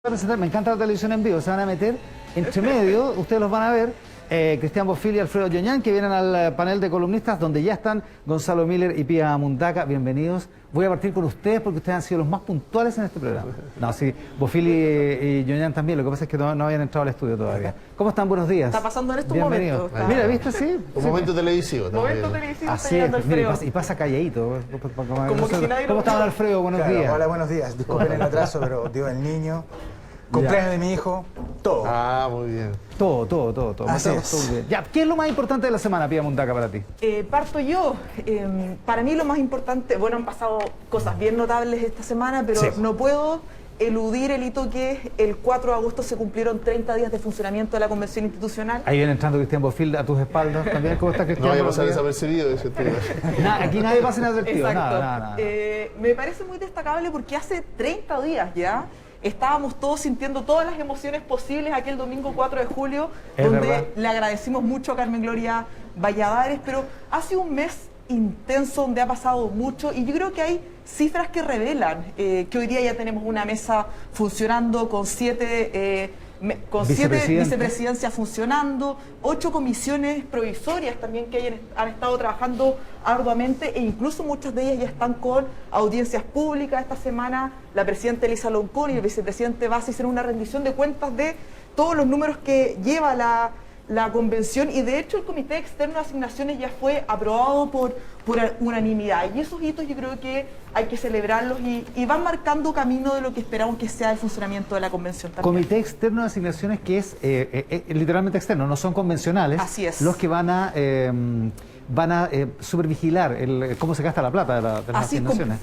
Me encanta la televisión en vivo, se van a meter entre medio, ustedes los van a ver, Cristian Bofill y Alfredo Yoñán, que vienen al panel de columnistas, donde ya están Gonzalo Miller y Pía Mundaca. Bienvenidos. Voy a partir con ustedes porque ustedes han sido los más puntuales en este programa. No, sí, Bofill y Yoñán también, lo que pasa es que no habían entrado al estudio todavía. ¿Cómo están? Buenos días. Está pasando en estos momentos. Mira, ¿viste? Sí. Un momento televisivo también. Momento televisivo. Así es, mira, y pasa calladito. Como que si nadie ¿Cómo lo están, ve. Alfredo? Buenos Claro, días. hola, buenos días. Disculpen el atraso, pero dio el niño. Cumpleaños de mi hijo, todo. Ah, muy bien. Todo. Así Todo es. bien. Ya, ¿qué es lo más importante de la semana, Pía Mundaca, para ti? Parto yo. Para mí lo más importante, bueno, han pasado cosas bien notables esta semana, pero Sí. no puedo eludir el hito que el 4 de agosto se cumplieron 30 días de funcionamiento de la Convención Institucional. Ahí viene entrando Cristian Bofill a tus espaldas también. ¿Cómo está, Cristian? No vaya a Buenos pasar días. desapercibido ese tema. Aquí nadie pasa inadvertido. Exacto. Nada. Me parece muy destacable porque hace 30 días ya estábamos todos sintiendo todas las emociones posibles aquel domingo 4 de julio, Es donde verdad. le agradecimos mucho a Carmen Gloria Valladares, pero ha sido un mes intenso donde ha pasado mucho y yo creo que hay cifras que revelan que hoy día ya tenemos una mesa funcionando con siete vicepresidencias funcionando, 8 comisiones provisorias también que han estado trabajando arduamente e incluso muchas de ellas ya están con audiencias públicas. Esta semana la presidenta Elisa Loncón y el vicepresidente Vaz hicieron una rendición de cuentas de todos los números que lleva la convención y de hecho el Comité Externo de Asignaciones ya fue aprobado por unanimidad y esos hitos yo creo que hay que celebrarlos y van marcando camino de lo que esperamos que sea el funcionamiento de la convención también. Comité Externo de Asignaciones que es literalmente externo, no son convencionales. Así es. Los que van a supervigilar cómo se gasta la plata de las Así, asignaciones.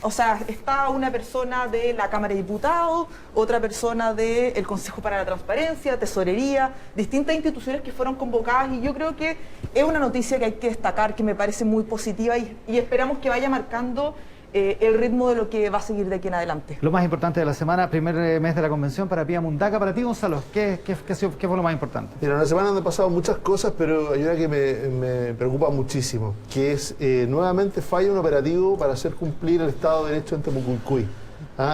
o sea, está una persona de la Cámara de Diputados, otra persona del Consejo para la Transparencia, Tesorería, distintas instituciones que fueron convocadas y yo creo que es una noticia que hay que destacar, que me parece muy positiva y esperamos que vaya marcando el ritmo de lo que va a seguir de aquí en adelante. Lo más importante de la semana, primer mes de la convención para Pía Mundaca. Para ti, Gonzalo, ¿qué fue lo más importante? Mira, una semana han pasado muchas cosas, pero hay una que me preocupa muchísimo, que es nuevamente falla un operativo para hacer cumplir el Estado de Derecho en Temucuicui.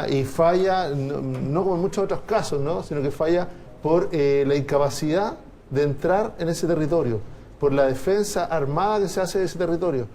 Y falla, no como en muchos otros casos, ¿no? Sino que falla por la incapacidad de entrar en ese territorio, por la defensa armada que se hace de ese territorio.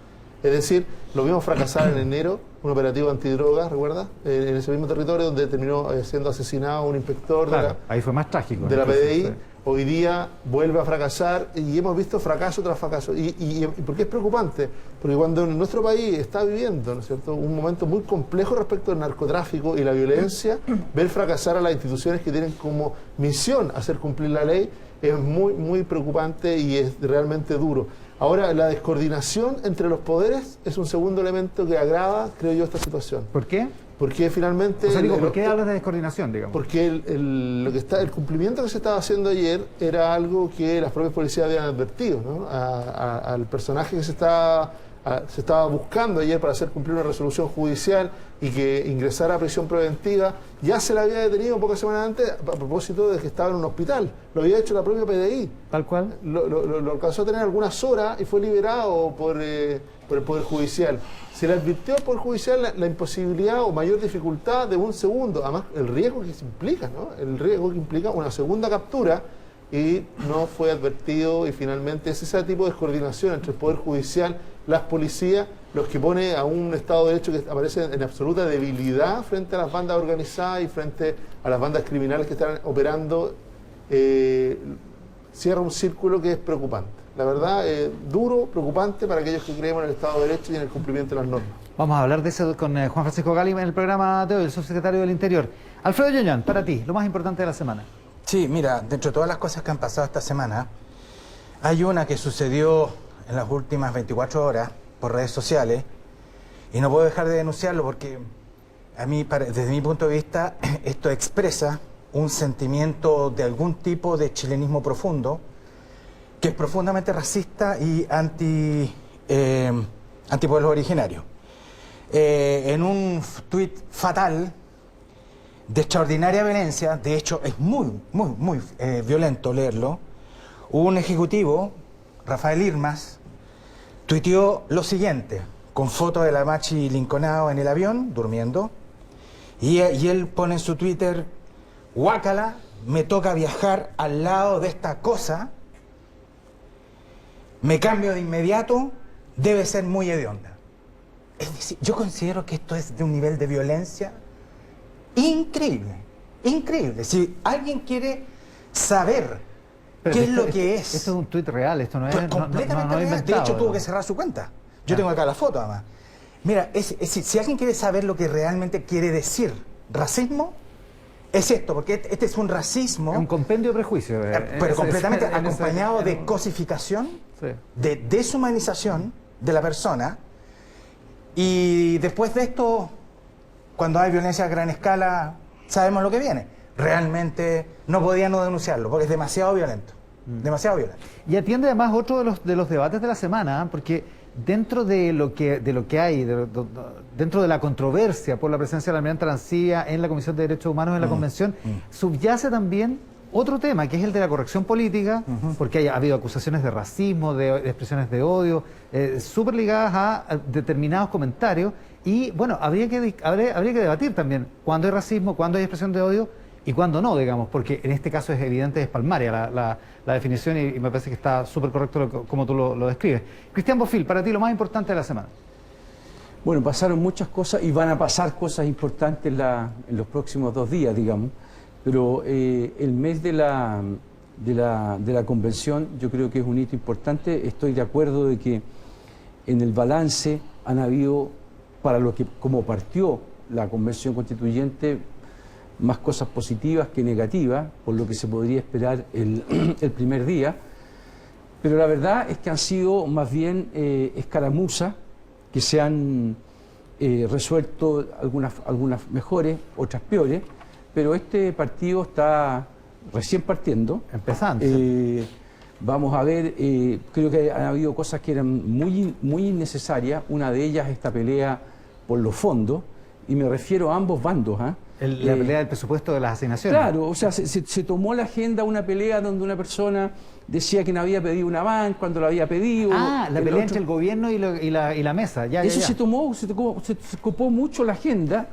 Es decir, lo vimos fracasar en enero, un operativo antidrogas, ¿recuerdas? En ese mismo territorio donde terminó siendo asesinado un inspector Claro, ahí fue más trágico. de la PDI. Sí. Hoy día vuelve a fracasar y hemos visto fracaso tras fracaso. ¿Y por qué es preocupante? Porque cuando en nuestro país está viviendo, ¿no es cierto?, un momento muy complejo respecto al narcotráfico y la violencia, ver fracasar a las instituciones que tienen como misión hacer cumplir la ley es muy preocupante y es realmente duro. Ahora, la descoordinación entre los poderes es un segundo elemento que agrava, creo yo, esta situación. ¿Por qué? Porque finalmente... O sea, digo, ¿por qué hablas de descoordinación, digamos? Porque el cumplimiento que se estaba haciendo ayer era algo que las propias policías habían advertido, ¿no? Al personaje que se estaba buscando ayer para hacer cumplir una resolución judicial y que ingresara a prisión preventiva, ya se la había detenido pocas semanas antes a propósito de que estaba en un hospital. Lo había hecho la propia PDI. Tal cual. Lo alcanzó a tener algunas horas y fue liberado por el Poder Judicial. Se le advirtió al Poder Judicial la imposibilidad o mayor dificultad de un segundo. Además, el riesgo que se implica, ¿no? El riesgo que implica una segunda captura y no fue advertido y finalmente es ese tipo de descoordinación entre el Poder Judicial, las policías, los que pone a un Estado de Derecho que aparece en absoluta debilidad frente a las bandas organizadas y frente a las bandas criminales que están operando. Cierra un círculo que es preocupante. La verdad, duro, preocupante para aquellos que creemos en el Estado de Derecho y en el cumplimiento de las normas. Vamos a hablar de eso con Juan Francisco Gali en el programa de hoy, el subsecretario del Interior. Alfredo Yoñán, para ti, lo más importante de la semana. Sí, mira, dentro de todas las cosas que han pasado esta semana, hay una que sucedió en las últimas 24 horas por redes sociales y no puedo dejar de denunciarlo porque a mí, desde mi punto de vista, esto expresa un sentimiento de algún tipo de chilenismo profundo que es profundamente racista y antipueblos originarios. En un tuit fatal, de extraordinaria violencia, de hecho es muy violento leerlo, un ejecutivo, Rafael Irmas, tuiteó lo siguiente, con foto de la Machi Linconao en el avión, durmiendo, y él pone en su Twitter: guácala, me toca viajar al lado de esta cosa, me cambio de inmediato, debe ser muy hedionda. Es decir, yo considero que esto es de un nivel de violencia increíble, increíble. Si alguien quiere saber Pero qué es esto- lo que es, Esto es un tuit real, esto no es, pues completamente real. De hecho, tuvo que cerrar su cuenta. Yo tengo acá la foto, además. Mira, es decir, si alguien quiere saber lo que realmente quiere decir racismo, es esto, porque este es un racismo, Es un compendio de prejuicios. pero completamente en ese- acompañado en- de cosificación, Sí. de deshumanización de la persona. Y después de esto, cuando hay violencia a gran escala, sabemos lo que viene. Realmente no podía no denunciarlo, porque es demasiado violento. Demasiado violento. Y atiende además otro de los debates de la semana, porque dentro de lo que hay, dentro de la controversia por la presencia de la almirante Arancibia en la Comisión de Derechos Humanos en la Convención, subyace también otro tema, que es el de la corrección política, porque ha habido acusaciones de racismo, de expresiones de odio, súper ligadas a determinados comentarios, y bueno, habría que debatir también cuándo hay racismo, cuándo hay expresión de odio, y cuándo no, digamos, porque en este caso es evidente, es palmaria la definición y me parece que está súper correcto como tú lo describes. Cristian Bofill, para ti lo más importante de la semana. Bueno, pasaron muchas cosas y van a pasar cosas importantes en los próximos 2 días, digamos, pero el mes de la convención yo creo que es un hito importante. Estoy de acuerdo de que en el balance han habido, para lo que como partió la convención constituyente, más cosas positivas que negativas, por lo que se podría esperar el primer día, pero la verdad es que han sido más bien escaramuzas que se han resuelto, algunas mejores, otras peores, pero este partido está recién partiendo. Empezando. Vamos a ver, creo que han habido cosas que eran muy innecesarias, una de ellas esta pelea por los fondos, y me refiero a ambos bandos, ¿ah? La pelea del presupuesto de las asignaciones. Claro, o sea, se tomó la agenda una pelea donde una persona decía que no había pedido una van cuando la había pedido. Ah, la el pelea otro- entre el gobierno y la mesa. Ya, Eso ya. se ocupó mucho la agenda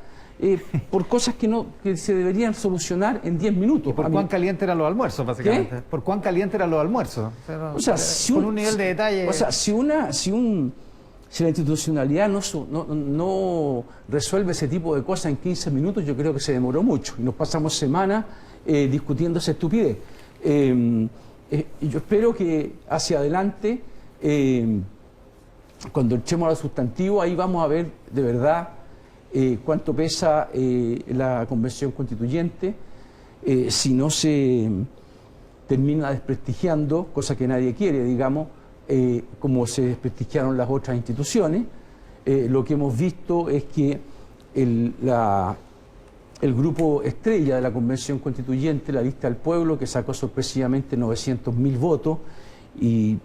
por cosas que se deberían solucionar en 10 minutos. ¿Y por A mí- cuán caliente eran los almuerzos, básicamente? ¿Por cuán caliente eran los almuerzos? O sea, si con un nivel de detalle. O sea, si la institucionalidad no resuelve ese tipo de cosas en 15 minutos, yo creo que se demoró mucho y nos pasamos semanas discutiendo esa estupidez. Y yo espero que hacia adelante, cuando echemos al sustantivo, ahí vamos a ver de verdad cuánto pesa la convención constituyente, si no se termina desprestigiando, cosa que nadie quiere, digamos, como se desprestigiaron las otras instituciones. Lo que hemos visto es que el grupo estrella de la Convención Constituyente, la Lista del Pueblo, que sacó sorpresivamente 900.000 votos y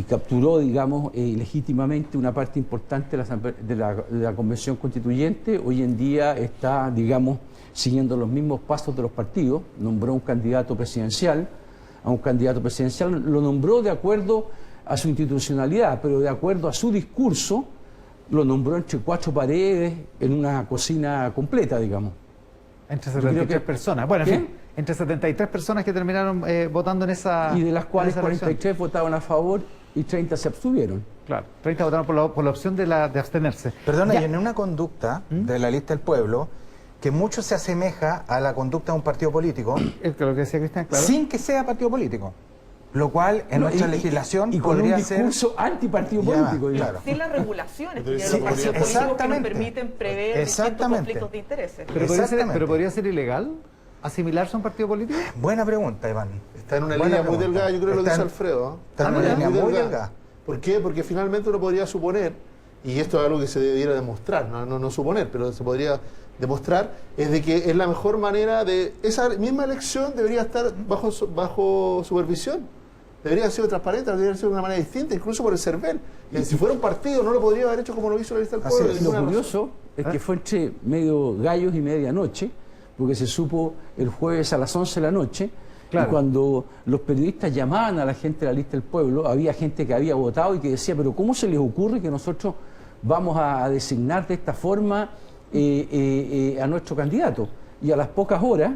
capturó, digamos, legítimamente una parte importante de la Convención Constituyente, hoy en día está, digamos, siguiendo los mismos pasos de los partidos, nombró un candidato presidencial, lo nombró de acuerdo a su institucionalidad, pero de acuerdo a su discurso, lo nombró entre 4 paredes en una cocina completa, digamos. Entre Yo creo 73 que- personas. Bueno, en ¿Qué? fin, entre 73 personas que terminaron votando en esa. Y de las cuales en esa elección. 43 votaron a favor y 30 se abstuvieron. Claro, 30 votaron por la opción de abstenerse. Perdona, Ya. y en una conducta de la Lista del Pueblo que mucho se asemeja a la conducta de un partido político, Es lo que decía Cristian, claro. sin que sea partido político. Lo cual en No, nuestra y legislación con un podría ser... discurso antipartido Ya, político, digamos. claro. Sin las regulaciones que tienen Sí, los partidos políticos que nos exactamente. permiten prever distintos Exactamente. conflictos de intereses. Exactamente. Pero podría ser ilegal asimilarse a un partido político. Buena pregunta, Iván. Está en una Buena línea muy pregunta. delgada, yo creo que lo Está dice en- Alfredo. ¿eh? está en una línea muy delgada. ¿Por qué? Porque finalmente uno podría suponer, y esto es algo que se debiera demostrar, no suponer, pero se podría demostrar, es de que es la mejor manera de... Esa misma elección debería estar bajo supervisión. Debería haber sido transparente, debería haber sido de una manera distinta, incluso por el CERVEL. Y si fuera un partido, no lo podría haber hecho como lo hizo la Lista del Así Pueblo. es. de Lo ninguna curioso es que fue entre medio gallos y medianoche, porque se supo el jueves a las 11 de la noche, Claro. y cuando los periodistas llamaban a la gente de la Lista del Pueblo, había gente que había votado y que decía, pero ¿cómo se les ocurre que nosotros vamos a designar de esta forma a nuestro candidato? y a las pocas horas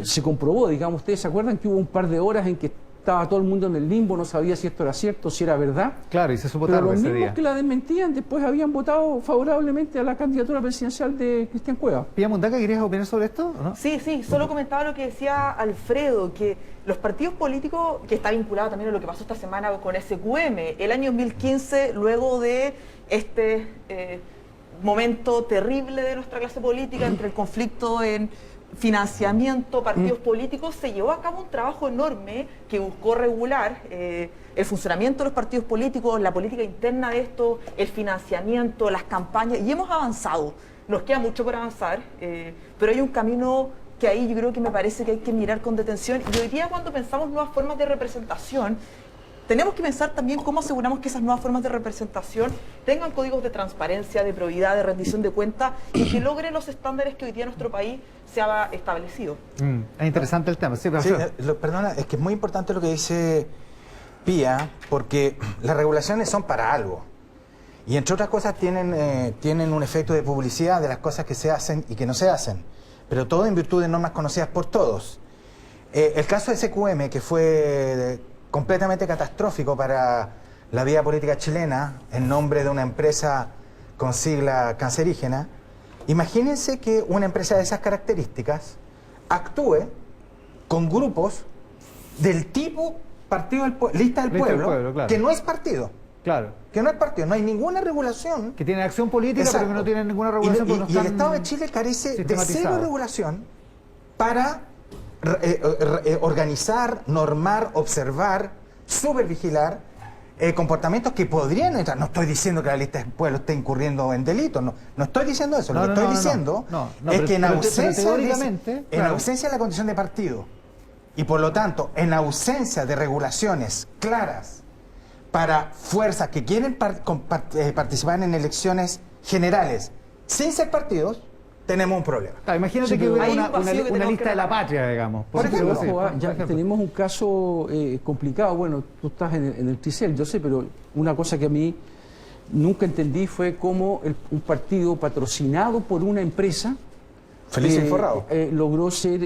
se comprobó, digamos, ustedes se acuerdan que hubo un par de horas en que estaba todo el mundo en el limbo, no sabía si esto era cierto, si era verdad. Claro, y se supo Pero tarde los ese mismos día. que la desmentían después habían votado favorablemente a la candidatura presidencial de Cristian Cueva. Pía Mundaca, ¿querías opinar sobre esto? ¿O no? Sí, solo comentaba lo que decía Alfredo, que los partidos políticos, que está vinculado también a lo que pasó esta semana con SQM, el año 2015, luego de este momento terrible de nuestra clase política, entre el conflicto en financiamiento, partidos políticos, se llevó a cabo un trabajo enorme que buscó regular el funcionamiento de los partidos políticos, la política interna de esto, el financiamiento, las campañas, y hemos avanzado. Nos queda mucho por avanzar, pero hay un camino que ahí yo creo que me parece que hay que mirar con detención. Y hoy día, cuando pensamos nuevas formas de representación, tenemos que pensar también cómo aseguramos que esas nuevas formas de representación tengan códigos de transparencia, de probidad, de rendición de cuentas y que logren los estándares que hoy día nuestro país se ha establecido. Es interesante el tema. Sí, pero Sí, perdona, es que es muy importante lo que dice Pía, porque las regulaciones son para algo. Y entre otras cosas tienen un efecto de publicidad de las cosas que se hacen y que no se hacen. Pero todo en virtud de normas conocidas por todos. El caso de SQM, que fue completamente catastrófico para la vida política chilena, en nombre de una empresa con sigla cancerígena, imagínense que una empresa de esas características actúe con grupos del tipo lista del pueblo, claro. que no es partido. Claro. Que no es partido, no hay ninguna regulación. Que tienen acción política, Exacto. pero que no tienen ninguna regulación. porque no Y el están Estado de Chile carece de cero sistematizados. regulación para organizar, normar, observar, supervigilar comportamientos que podrían entrar. No estoy diciendo que la lista del pueblo esté incurriendo en delitos, no estoy diciendo eso. Lo que estoy diciendo es que en teóricamente, claro. ausencia de la condición de partido y por lo tanto en ausencia de regulaciones claras para fuerzas que quieren participar en elecciones generales sin ser partidos, tenemos un problema. Claro, imagínate Sí, que pero hubiera hay un una vacío que lista tenemos de que la tapar. patria, digamos. Por ejemplo, decirlo Ojo, así, ya por ejemplo. tenemos un caso complicado. Bueno, tú estás en el TICEL, yo sé, pero una cosa que a mí nunca entendí fue cómo un partido patrocinado por una empresa Feliz y forrado. logró ser,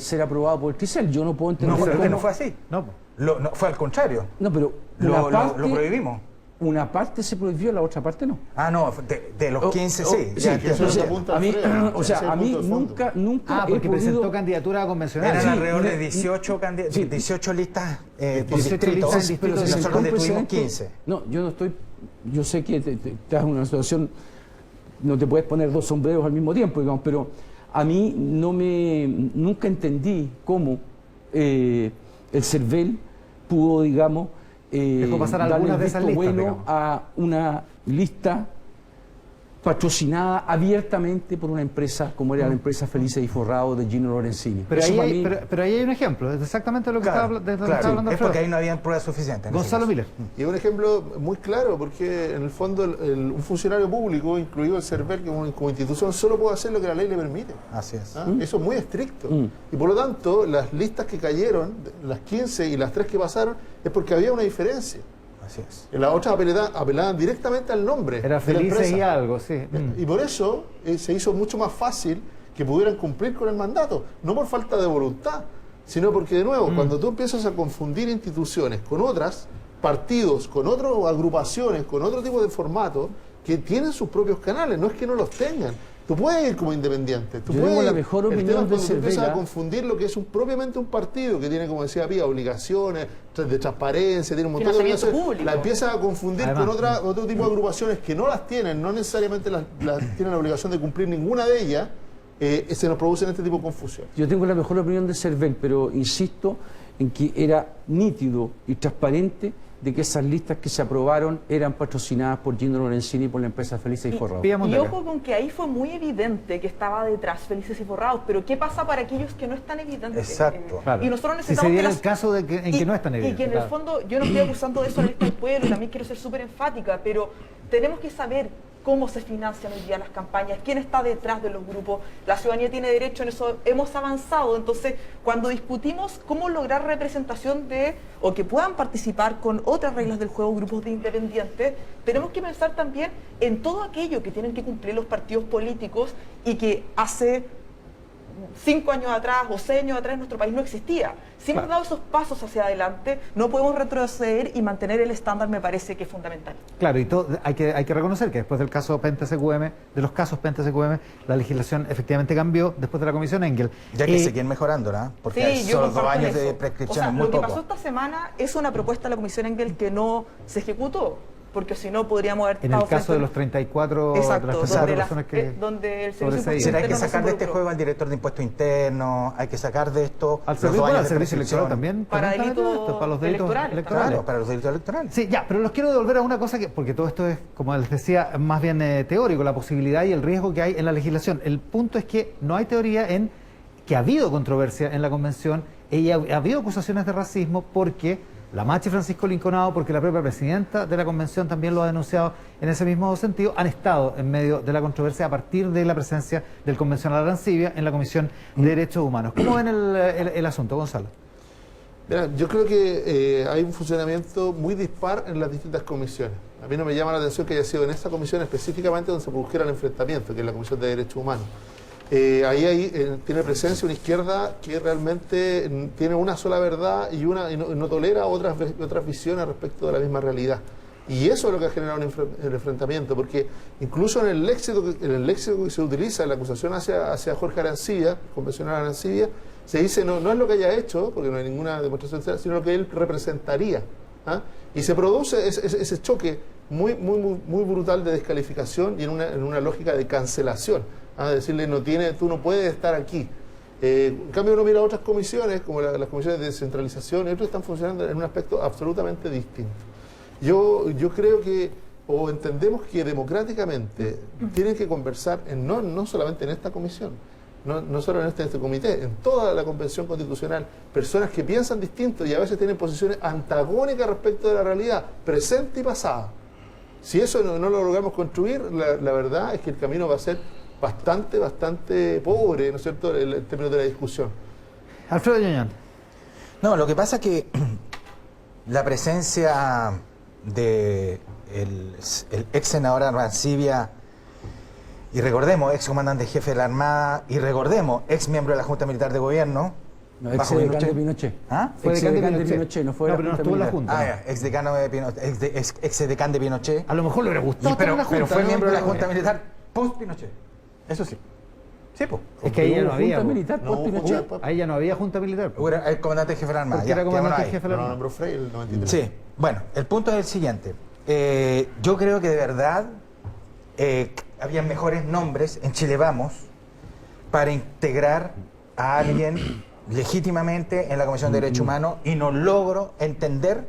ser aprobado por el TICEL. Yo no puedo entender cómo... No fue así. No, No, fue al contrario. No, pero Lo una prohibimos. Una parte se prohibió, la otra parte no. Ah, no, de los 15 sí. Sí, Ya, eso es entonces, lo que apunta a mí, Alfredo. o sea, Ese es el a mí punto de fondo. nunca porque he presentó podido... candidatura convencional. eran Sí, alrededor de no, 18, sí. 18 listas por 18 distrito, listas en Pero distritos se y sentó nosotros un detuvimos precedente. 15. No, yo no estoy... Yo sé que estás en una situación... No te puedes poner dos sombreros al mismo tiempo, digamos, pero a mí nunca entendí cómo el CERVEL pudo, digamos, Dejó pasar darle algunas el de esas visto listas, bueno digamos. a una lista patrocinada abiertamente por una empresa como era la empresa Felices y Forrados de Gino Lorenzini. Pero Eso ahí, para hay, mí- pero ahí hay un ejemplo, es exactamente lo que Claro, estaba, de lo que claro, estaba hablando es porque Alfredo. ahí no habían pruebas suficientes. en ese Gonzalo caso. Miller. Y un ejemplo muy claro, porque en el fondo un funcionario público, incluido el CERVEL como institución, solo puede hacer lo que la ley le permite. Así es. ¿Ah? Eso es muy estricto. Y por lo tanto, las listas que cayeron, las 15 y las 3 que pasaron, es porque había una diferencia. Así es. Las otras apelaban directamente al nombre. Era de la felices empresa. y algo, sí. Y por eso se hizo mucho más fácil que pudieran cumplir con el mandato, no por falta de voluntad, sino porque, de nuevo, cuando tú empiezas a confundir instituciones con otras, partidos, con otras agrupaciones, con otro tipo de formato, que tienen sus propios canales, no es que no los tengan. Tú puedes ir como independiente. Tú Yo puedes tengo la ir. mejor El tema opinión es de cuando tú empiezas a Cervera. confundir lo que es propiamente un partido, que tiene, como decía Pía, obligaciones de transparencia, tiene un montón de Financiamiento obligaciones. público. La empiezas a confundir Además, con otro tipo de agrupaciones que no las tienen, no necesariamente tienen la obligación de cumplir ninguna de ellas, se nos producen este tipo de confusión. Yo tengo la mejor opinión de CERVEL, pero insisto en que era nítido y transparente de que esas listas que se aprobaron eran patrocinadas por Gino Lorenzini y por la empresa Felices y Forrados. Pía Y Mundaca. ojo con que ahí fue muy evidente que estaba detrás Felices y Forrados, pero ¿qué pasa para aquellos que no están evidentes? Exacto. Claro. Y nosotros Si necesitamos se diera que el caso de que, en que no es tan evidente. Y que en claro. el fondo, yo no estoy acusando de eso a la lista del pueblo, también quiero ser súper enfática, pero tenemos que saber cómo se financian hoy día las campañas, quién está detrás de los grupos. La ciudadanía tiene derecho, en eso hemos avanzado. Entonces, cuando discutimos cómo lograr representación o que puedan participar con otras reglas del juego grupos de independientes, tenemos que pensar también en todo aquello que tienen que cumplir los partidos políticos y que hace 5 años atrás o 6 años atrás en nuestro país no existía. Si hemos dado esos pasos hacia adelante, no podemos retroceder y mantener el estándar, me parece que es fundamental. Claro, y hay que reconocer que después del caso Penta-SQM, de los casos Penta-SQM, la legislación efectivamente cambió después de la comisión Engel. Ya que siguen mejorando, ¿no? Porque hay solo 2 años de prescripción, es muy poco. Lo que pasó esta semana es una propuesta de la comisión Engel que no se ejecutó, porque si no podríamos haber en el caso de los 34 exacto, de las personas que donde el servicio ¿Será hay que sacar de este juego al director de impuestos internos? Hay que sacar de esto al servicio electoral también para delitos para los delitos electorales. Claro, para los delitos electorales. Sí, ya, pero los quiero devolver a una cosa porque todo esto es, como les decía, más bien teórico, la posibilidad y el riesgo que hay en la legislación. El punto es que no hay teoría en que ha habido controversia en la convención y ha habido acusaciones de racismo porque la Machi Francisco Linconado, porque la propia presidenta de la convención también lo ha denunciado en ese mismo sentido, han estado en medio de la controversia a partir de la presencia del convencional Arancibia en la Comisión de Derechos Humanos. ¿Cómo ven el asunto, Gonzalo? Mira, yo creo que hay un funcionamiento muy dispar en las distintas comisiones. A mí no me llama la atención que haya sido en esta comisión específicamente donde se produjera el enfrentamiento, que es la Comisión de Derechos Humanos. Ahí tiene presencia una izquierda que realmente tiene una sola verdad y no tolera otras visiones respecto de la misma realidad. Y eso es lo que ha generado el enfrentamiento, porque incluso en el léxico que se utiliza en la acusación hacia Jorge Arancibia, convencional Arancibia, se dice no es lo que haya hecho, porque no hay ninguna demostración, sino lo que él representaría. ¿Ah? Y se produce ese choque muy brutal de descalificación y en una lógica de cancelación. Decirle, tú no puedes estar aquí. En cambio, uno mira otras comisiones, como las comisiones de descentralización, y otros están funcionando en un aspecto absolutamente distinto. Yo creo que, o entendemos que democráticamente tienen que conversar, no solamente en esta comisión, no solo en este comité, en toda la Convención Constitucional, personas que piensan distinto y a veces tienen posiciones antagónicas respecto de la realidad, presente y pasada. Si eso no lo logramos construir, la verdad es que el camino va a ser bastante pobre, ¿no es cierto?, en términos de la discusión. Alfredo Ñoñán. No, lo que pasa es que la presencia de el ex senador Arancibia, y recordemos, ex comandante jefe de la Armada, y recordemos, ex miembro de la Junta Militar de Gobierno, no, ex decano de Pinochet. ¿Ah? Fue ex decano de Pinochet, no fue pero no estuvo en la Junta. Ah, ya, ex decano de Pinochet, ex decano de Pinochet. A lo mejor le hubiera gustado pero, estar en la Junta, pero fue ¿no? miembro de la Junta Militar post-Pinochet. Eso sí. Sí, pues. Es que ahí ya no había. Junta militar post-Pinochet. Ahí ya no había Junta Militar. Era el comandante jefe de la Armada. Porque era comandante jefe de la No, Armada. nombró Frey el 93. Sí, bueno, el punto es el siguiente. Yo creo que de verdad había mejores nombres en Chile Vamos para integrar a alguien legítimamente en la Comisión de Derechos Humanos y no logro entender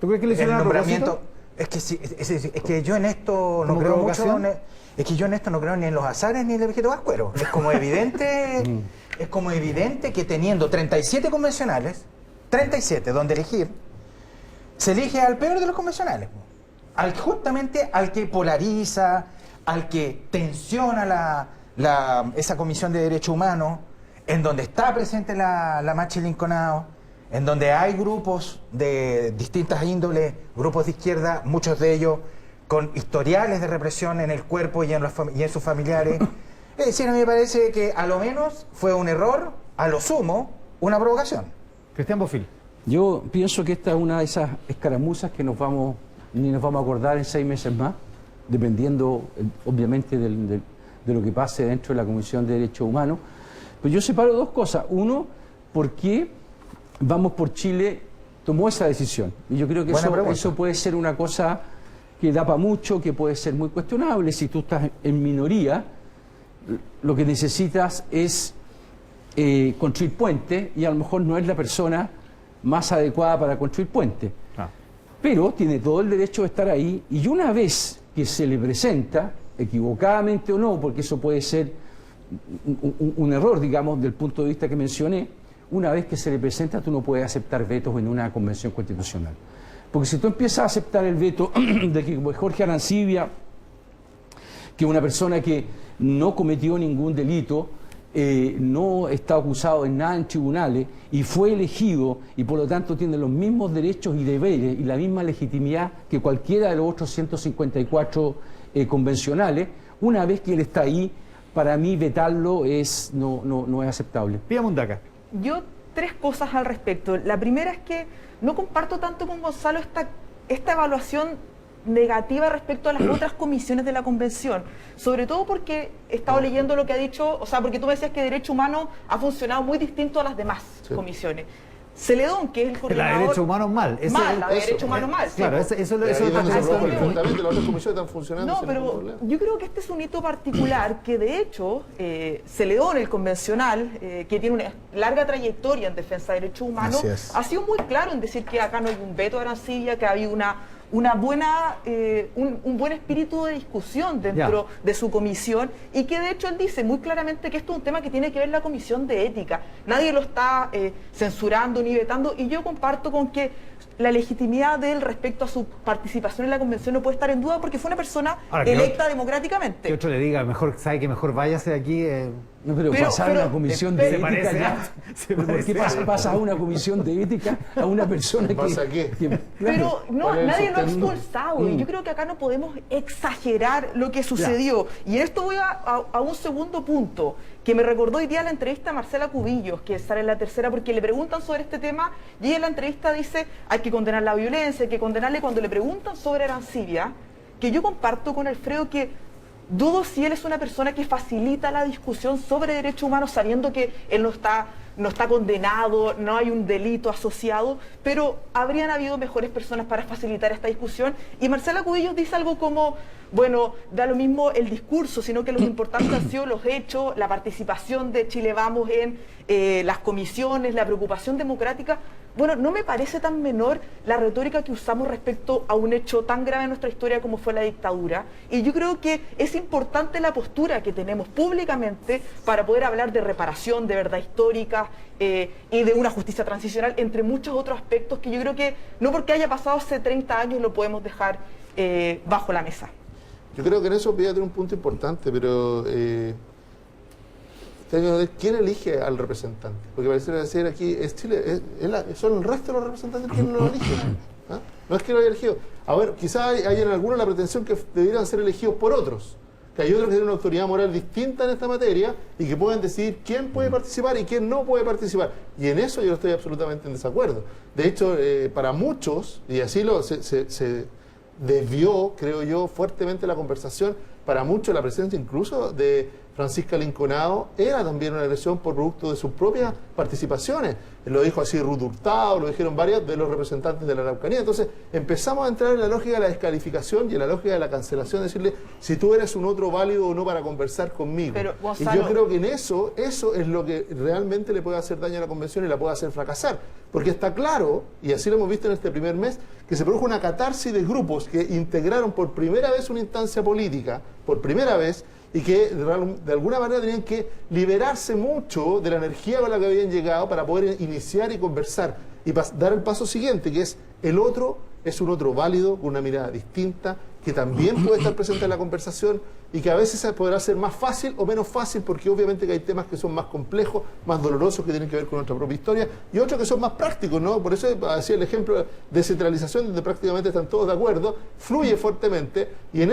¿Tú crees que le el hicieron a nombramiento. propósito? Es que, sí, es que yo en esto no ¿Como creo provocación? mucho. Es que yo en esto no creo ni en los azares ni en el vegeto vascuero. Es como evidente, es como evidente que teniendo 37 convencionales, 37 donde elegir, se elige al peor de los convencionales. Justamente al que polariza, al que tensiona esa Comisión de Derechos Humanos, en donde está presente la Machi Linconado, en donde hay grupos de distintas índoles, grupos de izquierda, muchos de ellos con historiales de represión en el cuerpo y en sus familiares. Es decir, a mí me parece que a lo menos fue un error, a lo sumo, una provocación. Cristian Bofill. Yo pienso que esta es una de esas escaramuzas que ni nos vamos a acordar en 6 meses más, dependiendo obviamente de lo que pase dentro de la Comisión de Derechos Humanos. Pero yo separo 2 cosas. Uno, ¿por qué Vamos por Chile tomó esa decisión? Y yo creo que eso puede ser una cosa que da para mucho, que puede ser muy cuestionable. Si tú estás en minoría, lo que necesitas es construir puentes y a lo mejor no es la persona más adecuada para construir puentes. Pero tiene todo el derecho de estar ahí y una vez que se le presenta, equivocadamente o no, porque eso puede ser un error, digamos, del punto de vista que mencioné, una vez que se le presenta tú no puedes aceptar vetos en una convención constitucional. Porque si tú empiezas a aceptar el veto de que Jorge Arancibia que una persona que no cometió ningún delito, no está acusado en nada en tribunales y fue elegido y por lo tanto tiene los mismos derechos y deberes y la misma legitimidad que cualquiera de los otros 154 convencionales, una vez que él está ahí, para mí vetarlo no es aceptable. Pía Mundaca. Yo 3 cosas al respecto. La primera es que no comparto tanto con Gonzalo esta evaluación negativa respecto a las otras comisiones de la convención, sobre todo porque he estado leyendo lo que ha dicho, o sea, porque tú me decías que Derecho Humano ha funcionado muy distinto a las demás comisiones. Celedón, que es el coordinador... La de Derechos Humanos mal. La de Derechos Humanos mal. Claro, sí. eso Ahí es donde se rompe el voy. fundamento, las otras comisiones están funcionando. No, sin pero ningún problema. yo creo que este es un hito particular que de hecho Celedón, el convencional, que tiene una larga trayectoria en defensa de derechos humanos, ha sido muy claro en decir que acá no hay un veto a Arancibia, que ha habido un buen espíritu de discusión dentro de su comisión y que de hecho él dice muy claramente que esto es un tema que tiene que ver la comisión de ética. Nadie lo está censurando ni vetando y yo comparto con que la legitimidad de él respecto a su participación en la convención no puede estar en duda porque fue una persona electa democráticamente. Que otro le diga, sabe que mejor váyase de aquí. No, pero pasar a una comisión de ética ya. ¿Por qué pasas a una comisión de ética a una persona que... ¿Pasa qué? Pero no, nadie lo ha expulsado y yo creo que acá no podemos exagerar lo que sucedió. Y en esto voy a un segundo punto que me recordó hoy día la entrevista a Marcela Cubillos, que sale en La Tercera, porque le preguntan sobre este tema y ella en la entrevista dice hay que condenar la violencia, hay que condenarle. Cuando le preguntan sobre Arancibia, que yo comparto con Alfredo que dudo si él es una persona que facilita la discusión sobre derechos humanos sabiendo que él no está condenado, no hay un delito asociado, pero habrían habido mejores personas para facilitar esta discusión. Y Marcela Cubillos dice algo como, bueno, da lo mismo el discurso, sino que lo importante han sido los hechos, la participación de Chile Vamos en las comisiones, la preocupación democrática. Bueno, no me parece tan menor la retórica que usamos respecto a un hecho tan grave en nuestra historia como fue la dictadura. Y yo creo que es importante la postura que tenemos públicamente para poder hablar de reparación, de verdad histórica y de una justicia transicional, entre muchos otros aspectos que yo creo que no porque haya pasado hace 30 años lo podemos dejar bajo la mesa. Yo creo que en eso voy a tener un punto importante, pero ¿quién elige al representante? Porque parece decir aquí es Chile, son el resto de los representantes quienes lo eligen. ¿Ah? No es que lo haya elegido. A ver, quizás hay en algunos la pretensión que debieran ser elegidos por otros. Que hay otros que tienen una autoridad moral distinta en esta materia y que pueden decidir quién puede participar y quién no puede participar. Y en eso yo estoy absolutamente en desacuerdo. De hecho, para muchos, y así se desvió, creo yo, fuertemente la conversación, para muchos la presencia incluso de Francisca Linconado era también una agresión por producto de sus propias participaciones. Lo dijo así Ruth Hurtado, lo dijeron varios de los representantes de la Araucanía. Entonces empezamos a entrar en la lógica de la descalificación y en la lógica de la cancelación, decirle si tú eres un otro válido o no para conversar conmigo. Pero, Gonzalo, y yo creo que en eso es lo que realmente le puede hacer daño a la convención y la puede hacer fracasar. Porque está claro, y así lo hemos visto en este primer mes, que se produjo una catarsis de grupos que integraron por primera vez una instancia política, por primera vez, y que de alguna manera tenían que liberarse mucho de la energía con la que habían llegado para poder iniciar y conversar y dar el paso siguiente, que es el otro es un otro válido, con una mirada distinta, que también puede estar presente en la conversación y que a veces podrá ser más fácil o menos fácil, porque obviamente que hay temas que son más complejos, más dolorosos, que tienen que ver con nuestra propia historia, y otros que son más prácticos, ¿no? Por eso hacía el ejemplo de descentralización, donde prácticamente están todos de acuerdo, fluye fuertemente, y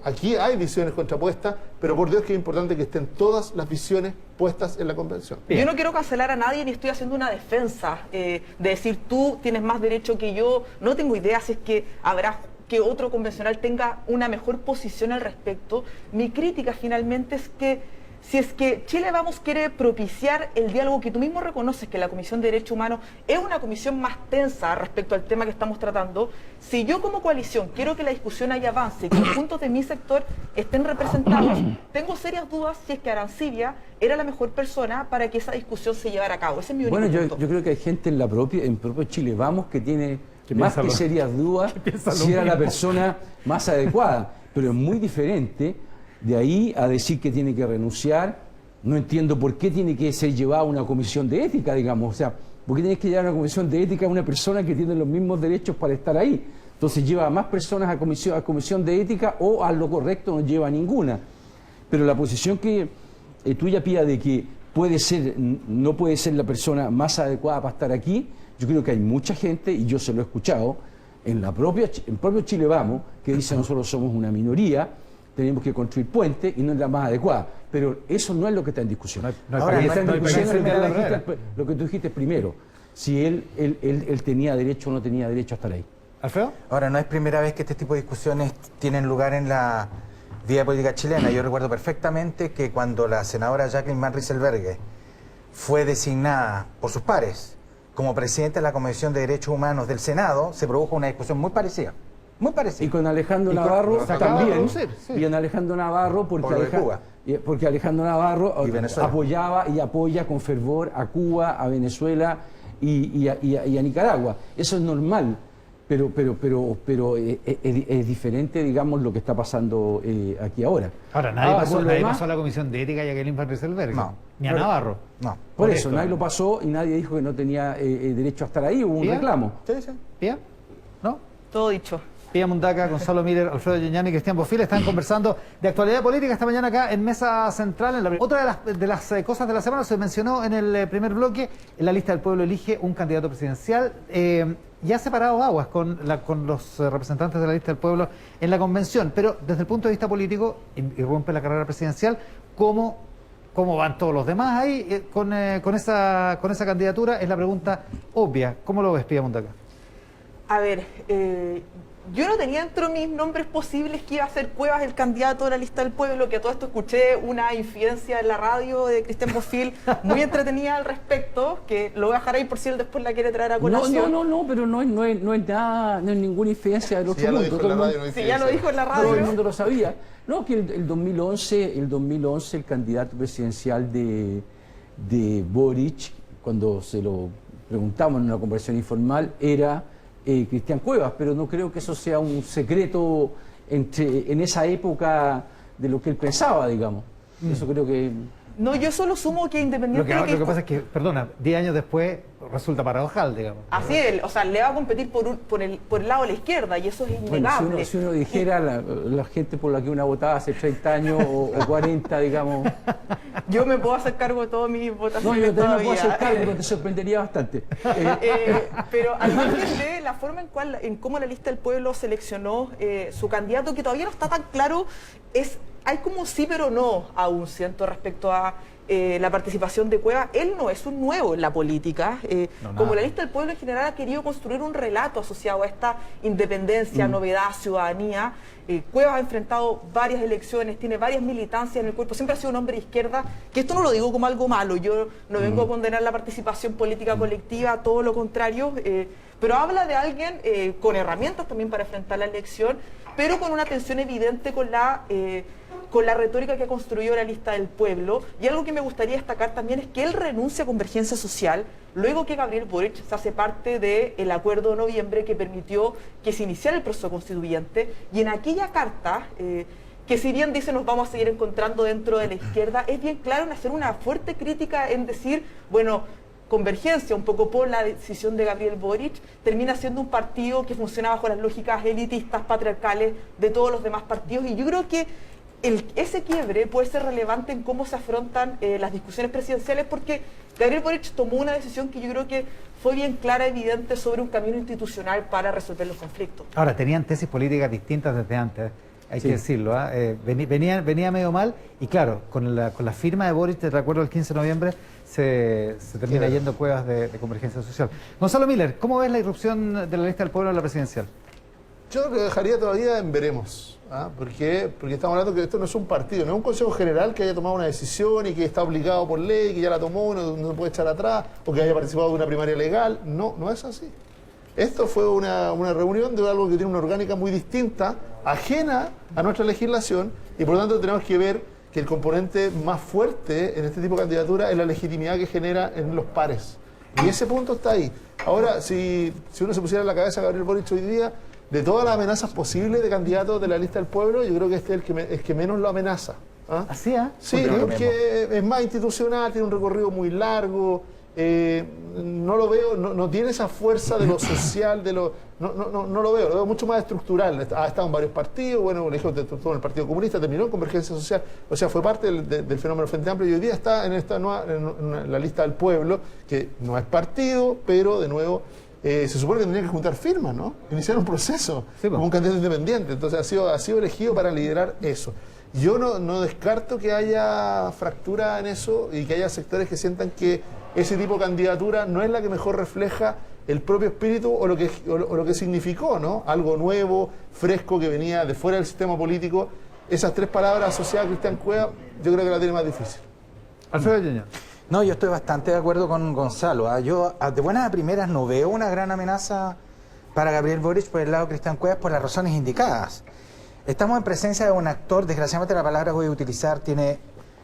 aquí hay visiones contrapuestas, pero por Dios que es importante que estén todas las visiones puestas en la convención. Yo no quiero cancelar a nadie ni estoy haciendo una defensa de decir tú tienes más derecho que yo. No tengo idea si es que habrá que otro convencional tenga una mejor posición al respecto. Mi crítica finalmente es que si es que Chile Vamos quiere propiciar el diálogo, que tú mismo reconoces que la Comisión de Derechos Humanos es una comisión más tensa respecto al tema que estamos tratando, si yo como coalición quiero que la discusión haya avance y que los puntos de mi sector estén representados, tengo serias dudas si es que Arancibia era la mejor persona para que esa discusión se llevara a cabo. Ese es mi único punto. Yo creo que hay gente en propio Chile Vamos que tiene más que serias dudas si era la persona más adecuada, pero es muy diferente de ahí a decir que tiene que renunciar. No entiendo por qué tiene que ser llevado a una comisión de ética, digamos. O sea, ¿por qué tienes que llevar a una comisión de ética a una persona que tiene los mismos derechos para estar ahí? Entonces lleva a más personas a comisión de ética o a lo correcto no lleva a ninguna. Pero la posición que tuya, Pía, de que no puede ser la persona más adecuada para estar aquí, yo creo que hay mucha gente, y yo se lo he escuchado, en propio Chile Vamos, que dice nosotros somos una minoría, tenemos que construir puentes y no es la más adecuada. Pero eso no es lo que está en discusión. Ahora, Lo que está en no hay discusión país es lo que tú dijiste primero, si él tenía derecho o no tenía derecho a estar ahí. ¿Alfredo? Ahora, no es primera vez que este tipo de discusiones tienen lugar en la vida política chilena. Yo recuerdo perfectamente que cuando la senadora Jacqueline Van Rysselberghe fue designada por sus pares como presidenta de la Comisión de Derechos Humanos del Senado, se produjo una discusión muy parecida. Muy parecida. Y con Alejandro Navarro se acaba de también. producir, sí. Y en Alejandro Navarro, Por lo de Cuba. porque Alejandro Navarro Y Venezuela. apoyaba y apoya con fervor a Cuba, a Venezuela y a Nicaragua. Eso es normal. Pero es diferente, digamos, lo que está pasando aquí ahora. Ahora, nadie por lo demás, pasó a la comisión de ética y a Jacqueline Van Rysselberghe. No. Ni a Navarro. No. por por eso, esto. nadie lo pasó y nadie dijo que no tenía derecho a estar ahí, hubo un ¿Bien? reclamo. Sí, sí. ¿Pía? ¿No? Todo dicho. Pía Mundaca, Gonzalo Miller, Alfredo Yoñani y Cristian Bofil están conversando de actualidad política esta mañana acá en Mesa Central. Otra de las cosas de la semana se mencionó en el primer bloque, en la lista del pueblo elige un candidato presidencial. Ya ha separado aguas con los representantes de la lista del pueblo en la convención, pero desde el punto de vista político, irrumpe la carrera presidencial, ¿cómo van todos los demás ahí con esa candidatura? Es la pregunta obvia. ¿Cómo lo ves, Pía Mundaca? A ver, yo no tenía entre mis nombres posibles que iba a ser Cuevas el candidato de la lista del pueblo, que a todo esto escuché una infidencia en la radio de Cristian Bofil muy entretenida al respecto, que lo voy a dejar ahí por si él después la quiere traer a colación. No, pero no es nada, no es ninguna infidencia del Sí, otro ya lo mundo. dijo Todo en el la mundo- radio. No hay Sí, ya lo dijo en la radio. Todo el mundo lo sabía. No, que el 2011 el candidato presidencial de Boric, cuando se lo preguntamos en una conversación informal, era Cristian Cuevas, pero no creo que eso sea un secreto en esa época de lo que él pensaba, digamos. Eso creo que... No, yo solo sumo que independiente de Lo que pasa es que, perdona, 10 años después resulta paradojal, digamos. así es, o sea, le va a competir por el lado de la izquierda y eso es Bueno, innegable. si uno dijera la gente por la que uno votaba hace 30 años o 40, digamos... Yo me puedo hacer cargo de todas mis No, votaciones yo también me todavía. puedo hacer cargo, pero te sorprendería bastante. Pero al margen de la forma en cómo la lista del pueblo seleccionó su candidato, que todavía no está tan claro, hay como sí pero no aún, siento, respecto a la participación de Cuevas. Él no es un nuevo en la política. Como la lista del pueblo en general ha querido construir un relato asociado a esta independencia, novedad, ciudadanía. Cuevas ha enfrentado varias elecciones, tiene varias militancias en el cuerpo, siempre ha sido un hombre de izquierda, que esto no lo digo como algo malo, yo no vengo a condenar la participación política colectiva, todo lo contrario, pero habla de alguien con herramientas también para enfrentar la elección, pero con una tensión evidente con la retórica que ha construido la lista del pueblo. Y algo que me gustaría destacar también es que él renuncia a Convergencia Social luego que Gabriel Boric se hace parte del acuerdo de noviembre que permitió que se iniciara el proceso constituyente, y en aquella carta, que si bien dice nos vamos a seguir encontrando dentro de la izquierda, es bien claro en hacer una fuerte crítica en decir, bueno, Convergencia, un poco por la decisión de Gabriel Boric, termina siendo un partido que funciona bajo las lógicas elitistas, patriarcales de todos los demás partidos, y yo creo que ese quiebre puede ser relevante en cómo se afrontan las discusiones presidenciales, porque Gabriel Boric tomó una decisión que yo creo que fue bien clara, evidente, sobre un camino institucional para resolver los conflictos. Ahora, tenían tesis políticas distintas desde antes, hay Sí. que decirlo. Venía medio mal y claro, con la firma de Boric, te recuerdo el 15 de noviembre, se termina Claro. yendo Cuevas de Convergencia Social. Gonzalo Miller, ¿cómo ves la irrupción de la lista del pueblo en la presidencial? Yo lo dejaría todavía en veremos. Porque estamos hablando que esto no es un partido, no es un consejo general que haya tomado una decisión y que está obligado por ley, que ya la tomó, no puede echar atrás, o que haya participado de una primaria legal. No, no es así. Esto fue una reunión de algo que tiene una orgánica muy distinta, ajena a nuestra legislación, y por lo tanto tenemos que ver que el componente más fuerte en este tipo de candidatura es la legitimidad que genera en los pares. Y ese punto está ahí. Ahora, si uno se pusiera en la cabeza a Gabriel Boric hoy día, de todas las amenazas posibles de candidatos de la lista del pueblo, yo creo que este es el que menos lo amenaza. ¿Así, ah? Sí, Porque no es lo porque es más institucional, tiene un recorrido muy largo, no lo veo, no tiene esa fuerza de lo social, no lo veo mucho más estructural. Ha estado en varios partidos, bueno, estuvo en el Partido Comunista, terminó en Convergencia Social, o sea, fue parte del fenómeno Frente Amplio y hoy día está en la lista del pueblo, que no es partido, pero de nuevo se supone que tenía que juntar firmas, ¿no? Iniciar un proceso como un candidato independiente, entonces ha sido elegido para liderar eso. Yo no descarto que haya fractura en eso y que haya sectores que sientan que ese tipo de candidatura no es la que mejor refleja el propio espíritu o lo que significó, ¿no? Algo nuevo, fresco, que venía de fuera del sistema político. Esas tres palabras asociadas a Cristian Cueva, yo creo que la tiene más difícil. Alfredo Ñoñán. No, yo estoy bastante de acuerdo con Gonzalo. Yo de buenas a primeras no veo una gran amenaza para Gabriel Boric por el lado de Cristian Cuevas por las razones indicadas. Estamos en presencia de un actor, desgraciadamente la palabra que voy a utilizar tiene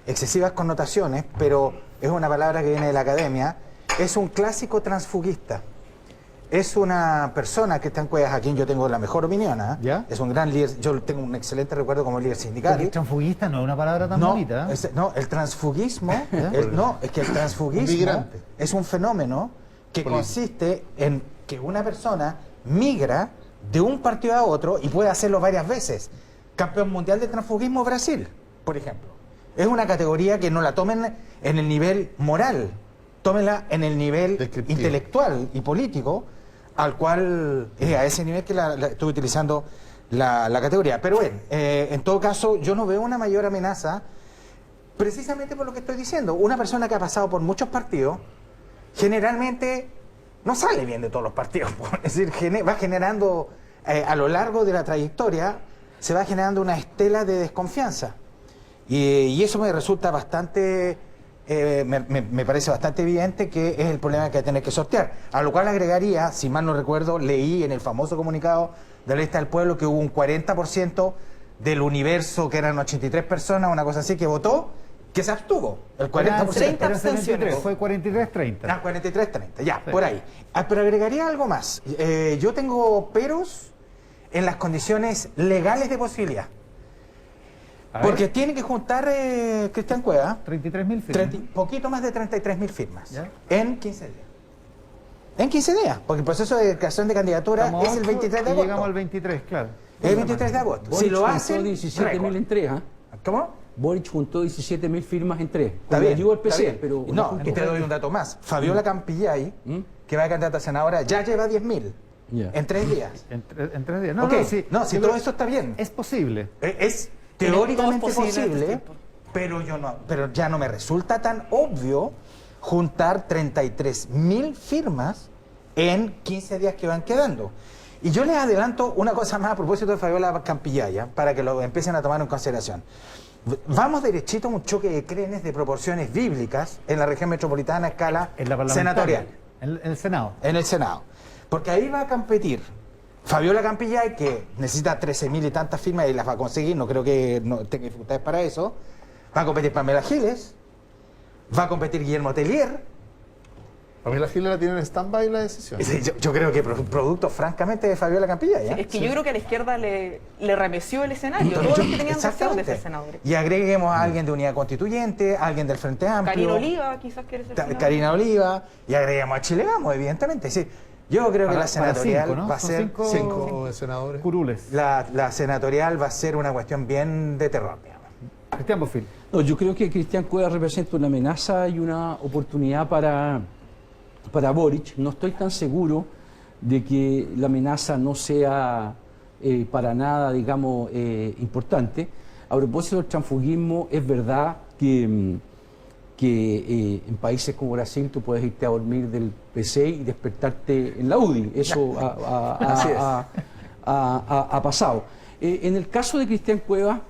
excesivas connotaciones, pero es una palabra que viene de la academia. Es un clásico transfuguista. Es una persona, Cristian Cuevas, a quien yo tengo la mejor opinión, ¿eh? ¿Ya? Es un gran líder, yo tengo un excelente recuerdo como líder sindical. Porque transfuguista no es una palabra tan bonita. No, el transfugismo, es que el transfugismo es un fenómeno que consiste en que una persona migra de un partido a otro y puede hacerlo varias veces. Campeón mundial de transfugismo Brasil, por ejemplo. Es una categoría que no la tomen en el nivel moral, tómenla en el nivel intelectual y político, al cual es a ese nivel que estoy utilizando la categoría. Pero bueno, en todo caso, yo no veo una mayor amenaza precisamente por lo que estoy diciendo. Una persona que ha pasado por muchos partidos, generalmente no sale bien de todos los partidos. Es decir, va generando, a lo largo de la trayectoria, se va generando una estela de desconfianza. Y eso me resulta bastante... me parece bastante evidente que es el problema que hay que tener que sortear. A lo cual agregaría, si mal no recuerdo, leí en el famoso comunicado de la lista del pueblo que hubo un 40% del universo, que eran 83 personas, una cosa así, que votó, que se abstuvo. El 40%. 30 abstenciones. Fue 43-30. Ah, 43-30, ya, por ahí. Pero agregaría algo más. Yo tengo peros en las condiciones legales de posibilidad. Porque tiene que juntar Cristian Cueva 33.000 firmas. Poquito más de 33.000 firmas. ¿Ya? En 15 días. En 15 días, porque el proceso de creación de candidatura es el 23 de agosto. Llegamos al 23, claro. El 23 de agosto. Boric Si lo hacen, juntó 17.000 en tres, ¿ah? ¿Cómo? Boric juntó 17.000 firmas en tres. Está bien, Ayudó al está PC, bien. pero... No, y te doy un dato más. Fabiola Campillay, que va de candidata a senadora, ya lleva 10.000 en 3 días. En 3 días. No, Okay. no, si todo eso está bien. Es posible. Es teóricamente Todo es posible en posible, este pero ya no me resulta tan obvio juntar 33.000 firmas en 15 días que van quedando. Y yo les adelanto una cosa más a propósito de Fabiola Campillay, para que lo empiecen a tomar en consideración. Vamos derechito a un choque de trenes de proporciones bíblicas en la región metropolitana a escala En la senatorial. En el Senado. En el Senado. Porque ahí va a competir Fabiola Campillay, que necesita 13.000 y tantas firmas y las va a conseguir, no creo que no tenga dificultades para eso. Va a competir Pamela Giles, va a competir Guillermo Tellier. Pamela Giles la tiene en stand-by la decisión. Yo creo que producto francamente de Fabiola Campillay. Es que yo creo que a la izquierda le remeció el escenario, todos los que tenían deseo de ser senadores. Y agreguemos a alguien de Unidad Constituyente, a alguien del Frente Amplio. Karina Oliva quizás quiere ser senadora. Karina Oliva, y agreguemos a Chile Vamos, evidentemente. Es decir, yo creo que la senatorial cinco, ¿no? va a Son ser... Cinco senadores. Curules. La senatorial va a ser una cuestión bien de terror, digamos. Cristian Bofill. No, yo creo que Cristian Cueva representa una amenaza y una oportunidad para Boric. No estoy tan seguro de que la amenaza no sea para nada, digamos, importante. A propósito del transfugismo, es verdad que en países como Brasil tú puedes irte a dormir del PC y despertarte en la UDI. Eso ha pasado. En el caso de Cristian Cueva,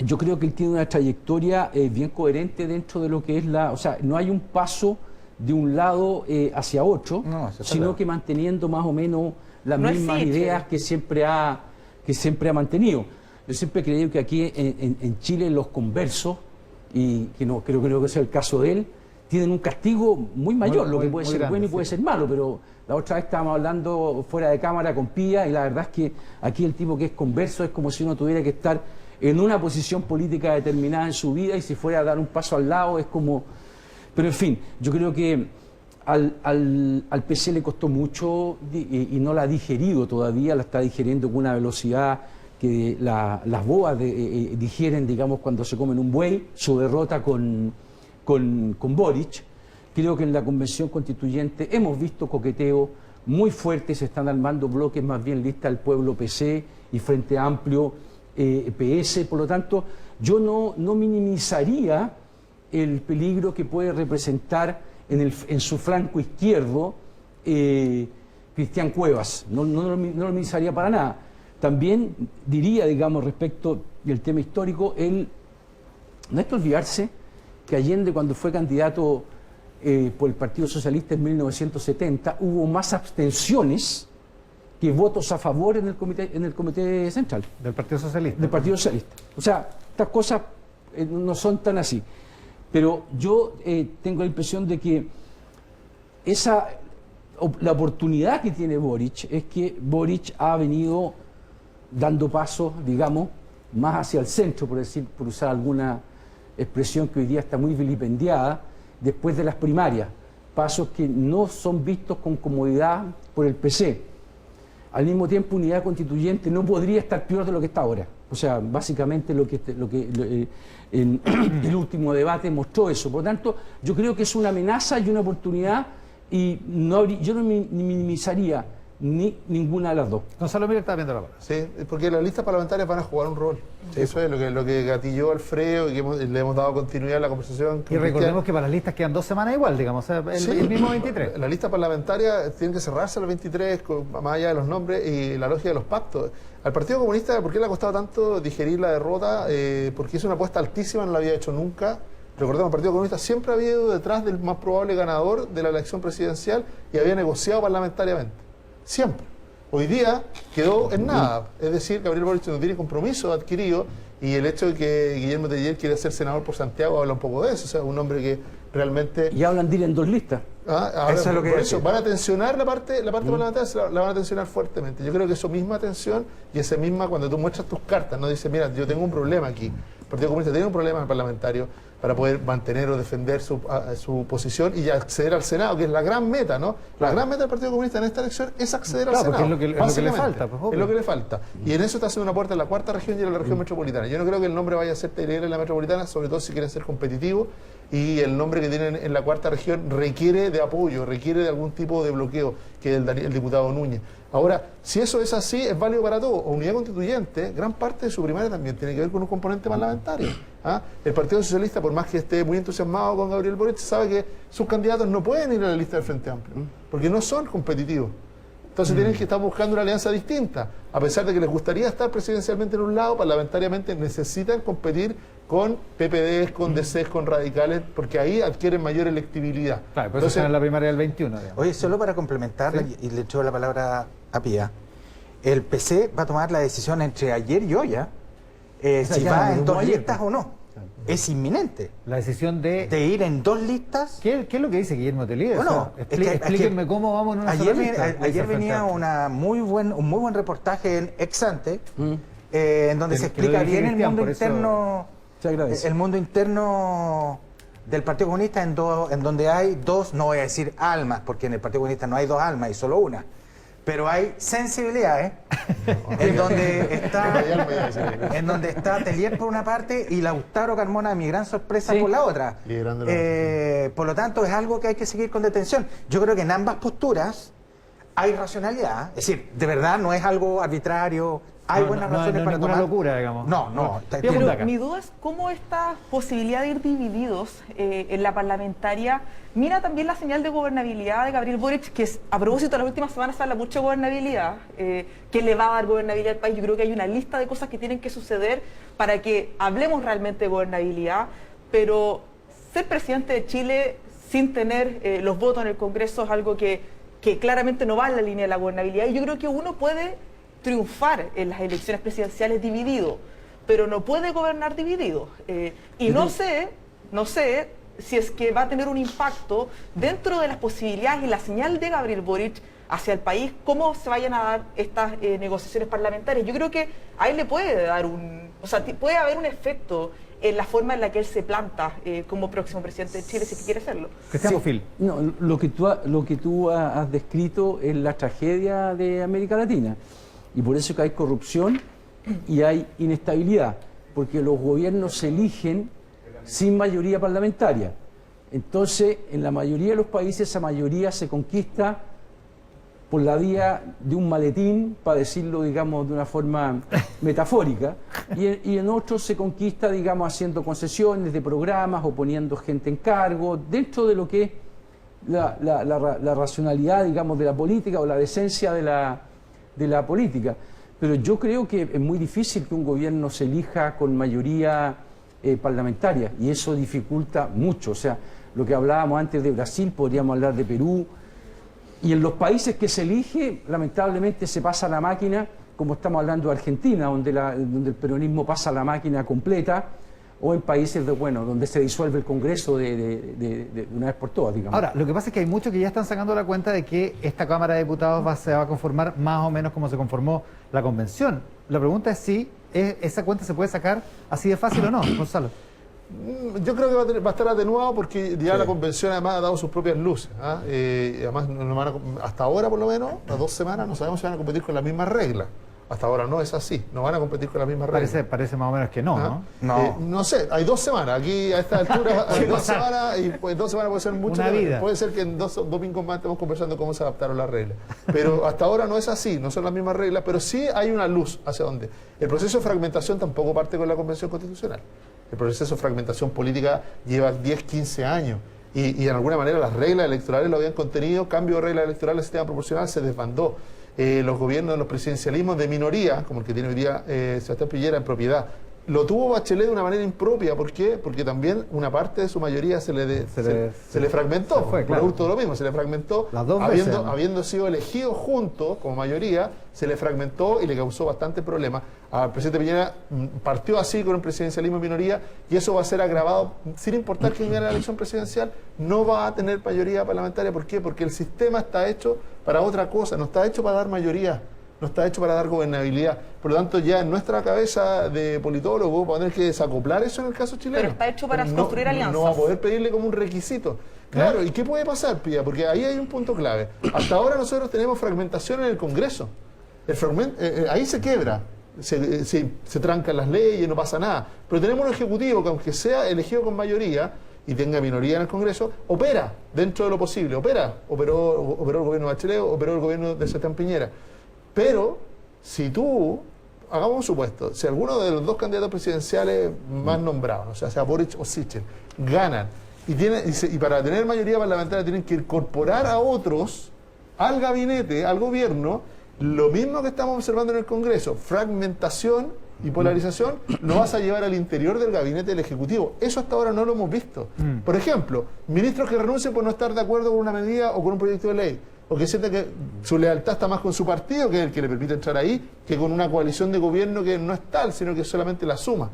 yo creo que él tiene una trayectoria bien coherente dentro de lo que es o sea, no hay un paso de un lado hacia otro, sino que manteniendo más o menos las mismas ideas que siempre ha mantenido. Yo siempre he creído que aquí en Chile los conversos, y que no creo que sea el caso de él, tienen un castigo muy mayor, lo que puede ser grande, bueno y puede ser malo, pero la otra vez estábamos hablando fuera de cámara con Pía y la verdad es que aquí el tipo que es converso es como si uno tuviera que estar en una posición política determinada en su vida y si fuera a dar un paso al lado es como Pero en fin, yo creo que al PC le costó mucho y no la ha digerido todavía, la está digiriendo con una velocidad que las boas digieren, digamos, cuando se comen un buey, su derrota con Boric. Creo que en la Convención Constituyente hemos visto coqueteo muy fuerte, se están armando bloques más bien lista al pueblo PC y Frente Amplio PS, por lo tanto, yo no minimizaría el peligro que puede representar en su flanco izquierdo Cristian Cuevas, no lo minimizaría para nada. También diría, digamos, respecto del tema histórico, no hay que olvidarse que Allende, cuando fue candidato por el Partido Socialista en 1970, hubo más abstenciones que votos a favor en el comité central. Del Partido Socialista. Del Partido Socialista. O sea, estas cosas no son tan así. Pero yo tengo la impresión de que la oportunidad que tiene Boric es que Boric ha venido dando pasos, digamos, más hacia el centro, por usar alguna expresión que hoy día está muy vilipendiada, después de las primarias, pasos que no son vistos con comodidad por el PC. Al mismo tiempo, Unidad Constituyente no podría estar peor de lo que está ahora. O sea, básicamente el último debate mostró eso. Por lo tanto, yo creo que es una amenaza y una oportunidad y yo no minimizaría ninguna de las dos. Gonzalo Miller está viendo la palabra. Sí, porque las listas parlamentarias van a jugar un rol. Sí. Eso es lo que gatilló Alfredo y que le hemos dado continuidad a la conversación. Y recordemos que para las listas quedan 2 semanas igual, digamos, o sea, el mismo 23. La lista parlamentaria tiene que cerrarse a los 23, más allá de los nombres y la lógica de los pactos. Al Partido Comunista, ¿por qué le ha costado tanto digerir la derrota? Porque es una apuesta altísima, no la había hecho nunca. Recordemos, el Partido Comunista siempre había ido detrás del más probable ganador de la elección presidencial y había negociado parlamentariamente. Siempre. Hoy día quedó en nada. Es decir, Gabriel Boric no tiene compromiso adquirido y el hecho de que Guillermo Teller quiere ser senador por Santiago habla un poco de eso. O sea, un hombre que realmente... Y hablan de ir en 2 listas. Ahora, eso es lo que por eso van a tensionar la parte parlamentaria, la van a tensionar fuertemente. Yo creo que eso misma tensión y esa misma, cuando tú muestras tus cartas, no dices, mira, yo tengo un problema aquí. El Partido Comunista tiene un problema en el parlamentario para poder mantener o defender su posición y acceder al Senado, que es la gran meta, ¿no? La gran meta del Partido Comunista en esta elección es acceder al Senado. Porque es lo que le falta. Pues, es lo que le falta. Y en eso está haciendo una puerta en la 4ª región y en la región metropolitana. Yo no creo que el nombre vaya a ser Teller en la metropolitana, sobre todo si quieren ser competitivos, y el nombre que tienen en la 4ª región requiere de apoyo, requiere de algún tipo de bloqueo, que es el diputado Núñez. Ahora, si eso es así, es válido para todos. Unidad Constituyente, gran parte de su primaria también tiene que ver con un componente parlamentario. El Partido Socialista, por más que esté muy entusiasmado con Gabriel Boric, sabe que sus candidatos no pueden ir a la lista del Frente Amplio, porque no son competitivos. Entonces tienen que estar buscando una alianza distinta. A pesar de que les gustaría estar presidencialmente en un lado, parlamentariamente necesitan competir con PPDs, con DCs, con radicales, porque ahí adquieren mayor electibilidad. Claro, por eso están en la primaria del 21. Digamos. Oye, solo para complementar, ¿sí? Y le echo la palabra a Pía, el PC va a tomar la decisión entre ayer y hoy, si va en 2 listas o no. Es inminente. La decisión de ir en 2 listas. ¿Qué es lo que dice Guillermo Teller? Bueno, explíquenme cómo vamos en una sola lista. Ayer venía un muy buen reportaje en Exante, en donde se explica bien el mundo interno. El mundo interno del Partido Comunista en donde hay 2, no voy a decir almas, porque en el Partido Comunista no hay 2 almas, hay solo una. Pero hay sensibilidades en donde está Teller por una parte y Lautaro Carmona, mi gran sorpresa, por la otra. Por lo tanto, es algo que hay que seguir con detención. Yo creo que en ambas posturas hay racionalidad. Es decir, de verdad no es algo arbitrario. Hay buenas razones para tomar. No es una locura, digamos. No. Pero mi duda es cómo esta posibilidad de ir divididos en la parlamentaria mira también la señal de gobernabilidad de Gabriel Boric, que es, a propósito de las últimas semanas se habla mucho de gobernabilidad, que le va a dar gobernabilidad al país. Yo creo que hay una lista de cosas que tienen que suceder para que hablemos realmente de gobernabilidad, pero ser presidente de Chile sin tener los votos en el Congreso es algo que claramente no va en la línea de la gobernabilidad, y yo creo que uno puede triunfar en las elecciones presidenciales dividido, pero no puede gobernar dividido. Y no sé si es que va a tener un impacto dentro de las posibilidades y la señal de Gabriel Boric hacia el país, cómo se vayan a dar estas negociaciones parlamentarias. Yo creo que ahí le puede dar puede haber un efecto en la forma en la que él se planta como próximo presidente de Chile, si es que quiere serlo. Cristian Bofill. No, lo que tú has descrito es la tragedia de América Latina. Y por eso que hay corrupción y hay inestabilidad, porque los gobiernos se eligen sin mayoría parlamentaria. Entonces, en la mayoría de los países esa mayoría se conquista por la vía de un maletín, para decirlo, digamos, de una forma metafórica, y en otros se conquista, digamos, haciendo concesiones de programas o poniendo gente en cargo, dentro de lo que es la racionalidad, digamos, de la política o la decencia de la política. Pero yo creo que es muy difícil que un gobierno se elija con mayoría parlamentaria, y eso dificulta mucho. O sea, lo que hablábamos antes de Brasil, podríamos hablar de Perú. Y en los países que se elige, lamentablemente se pasa la máquina, como estamos hablando de Argentina, donde el peronismo pasa la máquina completa, o en países donde se disuelve el Congreso de una vez por todas, digamos. Ahora, lo que pasa es que hay muchos que ya están sacando la cuenta de que esta Cámara de Diputados se va a conformar más o menos como se conformó la convención. La pregunta es si esa cuenta se puede sacar así de fácil o no, Gonzalo. Yo creo que va a estar atenuado porque ya la convención además ha dado sus propias luces. Y además, hasta ahora por lo menos, las 2 semanas, no sabemos si van a competir con las mismas reglas. Hasta ahora no es así, no van a competir con las mismas reglas. Parece más o menos que no, ¿no? No sé, hay 2 semanas. Aquí a esta altura hay 2 semanas y pues 2 semanas puede ser mucho. Una vida. Puede ser que en 2 domingos más estemos conversando cómo se adaptaron las reglas. Pero hasta ahora no es así, no son las mismas reglas, pero sí hay una luz hacia dónde. El proceso de fragmentación tampoco parte con la Convención Constitucional. El proceso de fragmentación política lleva 10, 15 años y en alguna manera las reglas electorales lo habían contenido, cambio de reglas electorales, el sistema proporcional se desbandó. Los gobiernos de los presidencialismos de minoría, como el que tiene hoy día Sebastián Piñera en propiedad, lo tuvo Bachelet de una manera impropia. ¿Por qué? Porque también una parte de su mayoría se le fragmentó. Producto de lo mismo, se le fragmentó. Las 2 veces, habiendo sido elegidos juntos como mayoría, se le fragmentó y le causó bastante problemas. Al presidente Piñera partió así con el presidencialismo en minoría y eso va a ser agravado sin importar quién gane la elección presidencial. No va a tener mayoría parlamentaria. ¿Por qué? Porque el sistema está hecho para otra cosa, no está hecho para dar mayoría. No está hecho para dar gobernabilidad. Por lo tanto, ya en nuestra cabeza de politólogo vamos a tener que desacoplar eso en el caso chileno. Pero está hecho para construir alianzas. No va a poder pedirle como un requisito. Claro, ¿y qué puede pasar, Pía? Porque ahí hay un punto clave. Hasta ahora nosotros tenemos fragmentación en el Congreso. Ahí se quiebra. Se trancan las leyes, no pasa nada. Pero tenemos un Ejecutivo que, aunque sea elegido con mayoría y tenga minoría en el Congreso, opera dentro de lo posible. Operó el gobierno de Bachelet, operó el gobierno de Sebastián Piñera. Pero, si hagamos un supuesto, si alguno de los 2 candidatos presidenciales más nombrados, o sea Boric o Sichel, ganan, y para tener mayoría parlamentaria tienen que incorporar a otros al gabinete, al gobierno, lo mismo que estamos observando en el Congreso, fragmentación y polarización, lo vas a llevar al interior del gabinete del Ejecutivo. Eso hasta ahora no lo hemos visto. Por ejemplo, ministros que renuncien por no estar de acuerdo con una medida o con un proyecto de ley, o que sienta que su lealtad está más con su partido, que es el que le permite entrar ahí, que con una coalición de gobierno que no es tal, sino que solamente la suma.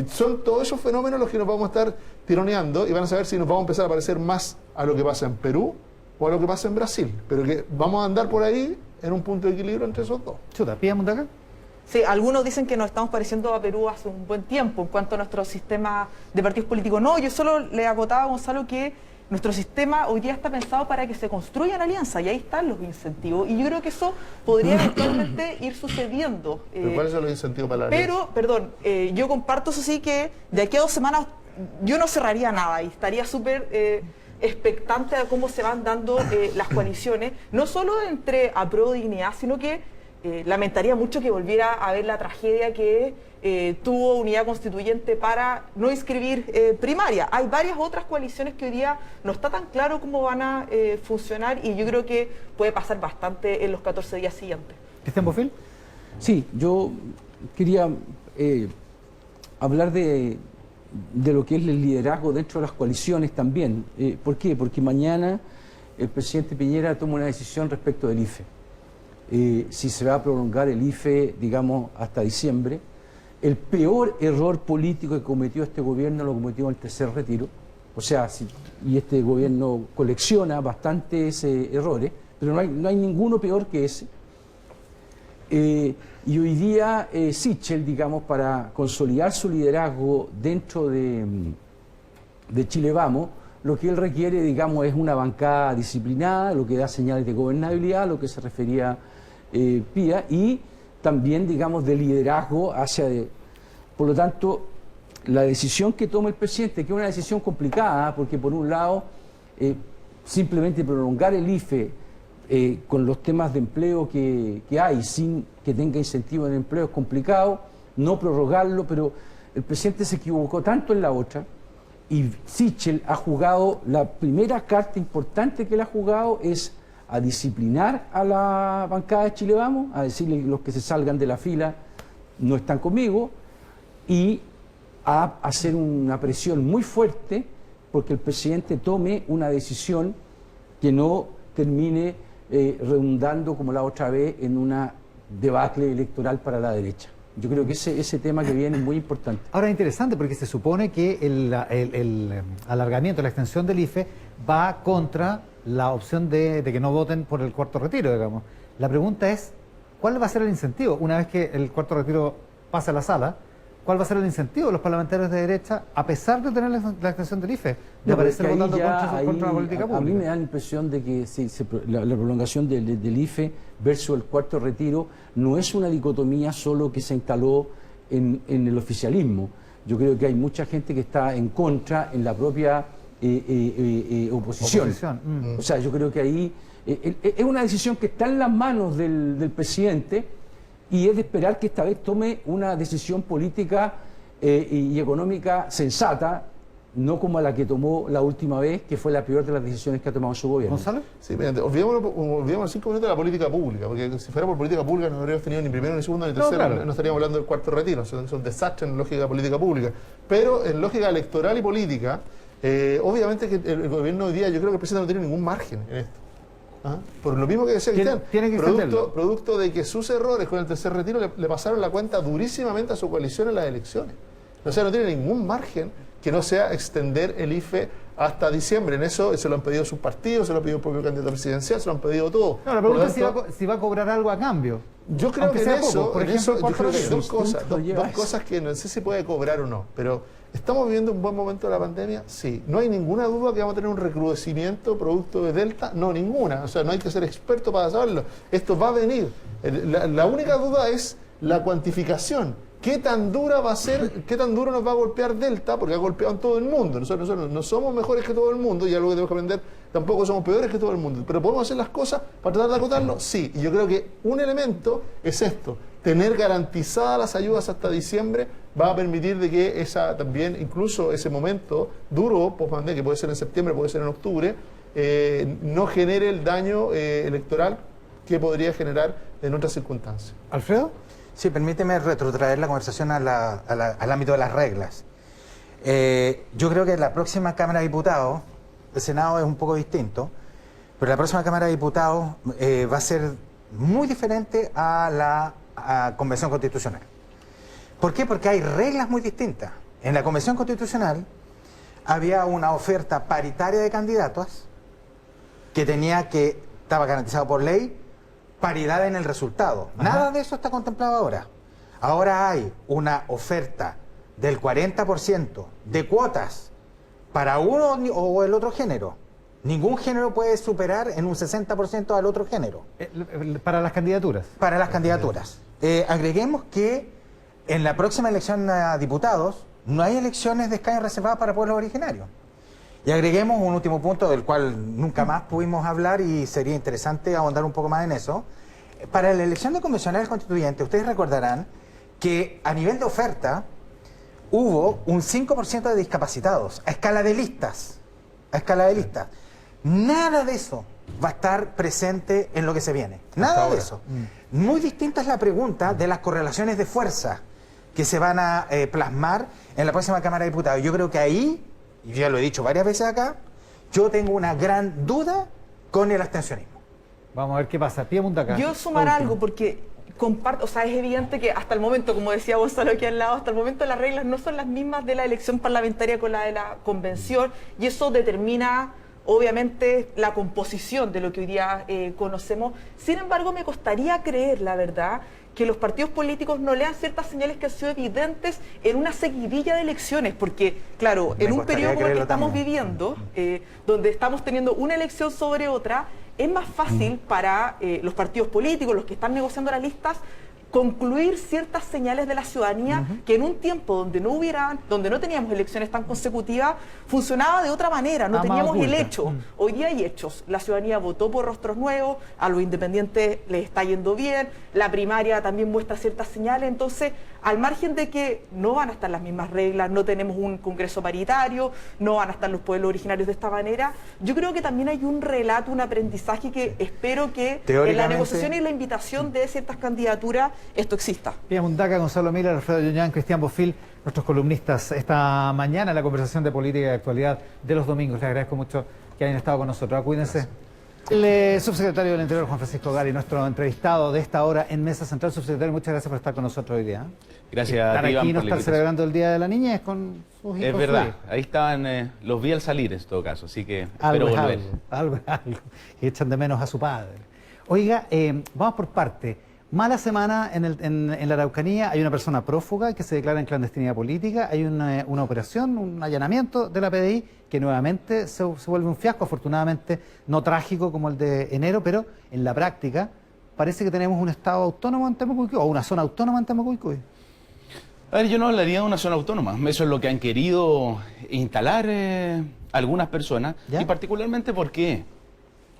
Son todos esos fenómenos los que nos vamos a estar tironeando y van a saber si nos vamos a empezar a parecer más a lo que pasa en Perú o a lo que pasa en Brasil. Pero que vamos a andar por ahí en un punto de equilibrio entre esos dos. Chuta, ¿Pía Mundaca? Sí, algunos dicen que nos estamos pareciendo a Perú hace un buen tiempo en cuanto a nuestro sistema de partidos políticos. No, yo solo le acotaba a Gonzalo que nuestro sistema hoy día está pensado para que se construyan alianzas y ahí están los incentivos. Y yo creo que eso podría eventualmente ir sucediendo. ¿Pero cuáles son los incentivos para la alianza? Perdón, yo comparto eso sí que de aquí a 2 semanas yo no cerraría nada y estaría súper expectante a cómo se van dando las coaliciones, no solo entre Apruebo Dignidad, sino que lamentaría mucho que volviera a ver la tragedia que tuvo Unidad Constituyente para no inscribir primaria. Hay varias otras coaliciones que hoy día no está tan claro cómo van a funcionar y yo creo que puede pasar bastante en los 14 días siguientes. ¿Cristian Bofill? Sí, yo quería hablar de lo que es el liderazgo dentro de las coaliciones también. ¿Por qué? Porque mañana el presidente Piñera toma una decisión respecto del IFE. Si se va a prolongar el IFE, digamos, hasta diciembre. El peor error político que cometió este gobierno lo cometió en el tercer retiro. O sea, y este gobierno colecciona bastantes errores, pero no hay ninguno peor que ese. Y hoy día Sichel, digamos, para consolidar su liderazgo dentro de Chile Vamos, lo que él requiere, digamos, es una bancada disciplinada, lo que da señales de gobernabilidad, lo que se refería Pía, y también, digamos, de liderazgo Por lo tanto, la decisión que toma el presidente, que es una decisión complicada, porque por un lado, simplemente prolongar el IFE con los temas de empleo que hay, sin que tenga incentivo en el empleo, es complicado, no prorrogarlo, pero el presidente se equivocó tanto en la otra, y Sichel ha jugado, la primera carta importante que él ha jugado es a disciplinar a la bancada de Chile Vamos, a decirle los que se salgan de la fila no están conmigo, y a hacer una presión muy fuerte porque el presidente tome una decisión que no termine redundando como la otra vez en una debacle electoral para la derecha. Yo creo que ese tema que viene es muy importante. Ahora es interesante porque se supone que el alargamiento, la extensión del IFE va contra la opción de que no voten por el cuarto retiro, digamos. La pregunta es, ¿cuál va a ser el incentivo? Una vez que el cuarto retiro pase a la sala, ¿cuál va a ser el incentivo de los parlamentarios de derecha, a pesar de tener la extensión del IFE, de aparecer votando contra la política pública? A mí me da la impresión de que la prolongación del IFE versus el cuarto retiro no es una dicotomía solo que se instaló en el oficialismo. Yo creo que hay mucha gente que está en contra en la propia oposición. O sea, yo creo que ahí es una decisión que está en las manos del presidente, y es de esperar que esta vez tome una decisión política y económica sensata, no como la que tomó la última vez, que fue la peor de las decisiones que ha tomado su gobierno. ¿Gonzalo? Sí, mediante, olvidemos 5 minutos de la política pública, porque si fuera por política pública no habríamos tenido ni primero, ni segundo, ni tercero, no, claro, no estaríamos hablando del cuarto retiro, son desastres en lógica de política pública. Pero en lógica electoral y política, obviamente que el gobierno hoy día, yo creo que el presidente no tiene ningún margen en esto. Por lo mismo que decía Cristian, producto de que sus errores con el tercer retiro le pasaron la cuenta durísimamente a su coalición en las elecciones. O sea, no tiene ningún margen que no sea extender el IFE hasta diciembre. En eso se lo han pedido sus partidos, se lo ha pedido el propio candidato presidencial, se lo han pedido todo. No, la pregunta es si va a cobrar algo a cambio. Yo creo que en eso, por ejemplo, yo creo que hay dos cosas que no sé si puede cobrar o no, pero ¿estamos viviendo un buen momento de la pandemia? Sí. ¿No hay ninguna duda que vamos a tener un recrudecimiento producto de Delta? No, ninguna. O sea, no hay que ser experto para saberlo. Esto va a venir. La única duda es la cuantificación. ¿Qué tan dura va a ser, qué tan duro nos va a golpear Delta? Porque ha golpeado en todo el mundo. Nosotros no somos mejores que todo el mundo, y algo que tenemos que aprender, tampoco somos peores que todo el mundo. Pero ¿podemos hacer las cosas para tratar de acotarlo? Sí. Y yo creo que un elemento es esto. Tener garantizadas las ayudas hasta diciembre va a permitir de que también, incluso ese momento duro, post-pandemia, que puede ser en septiembre, puede ser en octubre, no genere el daño electoral que podría generar en otras circunstancias. ¿Alfredo? Sí, permíteme retrotraer la conversación al ámbito de las reglas. Yo creo que la próxima Cámara de Diputados, el Senado es un poco distinto, pero la próxima Cámara de Diputados va a ser muy diferente a la Convención Constitucional. ¿Por qué? Porque hay reglas muy distintas. En la Convención Constitucional había una oferta paritaria de candidatos que estaba garantizado por ley, paridad en el resultado. Nada de eso está contemplado ahora. Ahora hay una oferta del 40% de cuotas para uno o el otro género. Ningún género puede superar en un 60% al otro género. Para las candidaturas. Para las candidaturas. Agreguemos que en la próxima elección a diputados no hay elecciones de escaños reservados para pueblos originarios. Y agreguemos un último punto del cual nunca más pudimos hablar y sería interesante ahondar un poco más en eso. Para la elección de convencionales constituyentes, ustedes recordarán que a nivel de oferta hubo un 5% de discapacitados a escala de listas. Nada de eso va a estar presente en lo que se viene. Nada de eso. Muy distinta es la pregunta de las correlaciones de fuerza que se van a plasmar en la próxima Cámara de Diputados. Yo creo que ahí, y ya lo he dicho varias veces acá, yo tengo una gran duda con el abstencionismo. Vamos a ver qué pasa. Pía Mundaca. Yo sumar algo, porque comparto, o sea, es evidente que hasta el momento, como decía Gonzalo aquí al lado, hasta el momento las reglas no son las mismas de la elección parlamentaria con la de la convención, y eso determina obviamente la composición de lo que hoy día conocemos. Sin embargo, me costaría creer, la verdad, que los partidos políticos no lean ciertas señales que han sido evidentes en una seguidilla de elecciones, porque, claro, en un periodo como el que estamos viviendo, donde estamos teniendo una elección sobre otra, es más fácil para los partidos políticos, los que están negociando las listas, concluir ciertas señales de la ciudadanía que en un tiempo donde no teníamos elecciones tan consecutivas, funcionaba de otra manera, no teníamos el hecho. Hoy día hay hechos. La ciudadanía votó por rostros nuevos, a los independientes les está yendo bien, la primaria también muestra ciertas señales, entonces, al margen de que no van a estar las mismas reglas, no tenemos un congreso paritario, no van a estar los pueblos originarios de esta manera, yo creo que también hay un relato, un aprendizaje que espero que en la negociación y la invitación de ciertas candidaturas esto exista. Pía Mundaca, Gonzalo Miller, Alfredo Yoñán, Cristian Bofill, nuestros columnistas esta mañana en la conversación de política y de actualidad de los domingos. Les agradezco mucho que hayan estado con nosotros. Cuídense. El subsecretario del Interior, Juan Francisco Gari, nuestro entrevistado de esta hora en Mesa Central. Subsecretario, muchas gracias por estar con nosotros hoy día. Gracias a ti, Estar Iván, aquí y no por la estar invitación. celebrando el Día de la Niñez con sus hijos. Es verdad, suyos. ahí estaban, los vi al salir en todo caso, así que Algo espero es volver. algo es algo. Y echan de menos a su padre. Oiga, vamos por parte. Mala semana en la Araucanía. Hay una persona prófuga que se declara en clandestinidad política. Hay una operación, un allanamiento de la PDI que nuevamente se vuelve un fiasco. Afortunadamente no trágico como el de enero, pero en la práctica parece que tenemos un estado autónomo en Temuco-Cuicuy o una zona autónoma en Temuco-Cuicuy. A ver, yo no hablaría de una zona autónoma. Eso es lo que han querido instalar algunas personas. ¿Ya? Y particularmente, ¿por qué?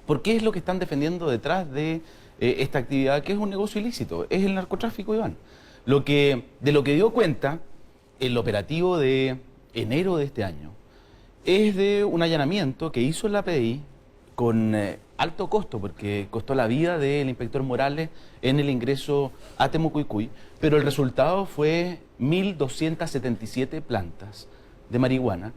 Porque es lo que están defendiendo detrás de esta actividad, que es un negocio ilícito. Es el narcotráfico, Iván. De lo que dio cuenta el operativo de enero de este año es de un allanamiento que hizo la PDI con alto costo, porque costó la vida del inspector Morales en el ingreso a Temuco-Cuicuy, pero el resultado fue 1.277 plantas de marihuana,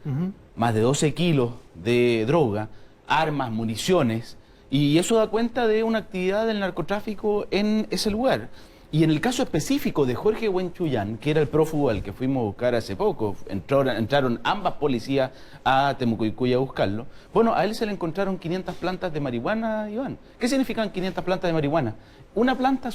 más de 12 kilos de droga, armas, municiones, y eso da cuenta de una actividad del narcotráfico en ese lugar. Y en el caso específico de Jorge Huenchuyán, que era el prófugo al que fuimos a buscar hace poco, entraron ambas policías a Temuco-Cuicuy a buscarlo. Bueno, a él se le encontraron 500 plantas de marihuana, Iván. ¿Qué significan 500 plantas de marihuana? Una planta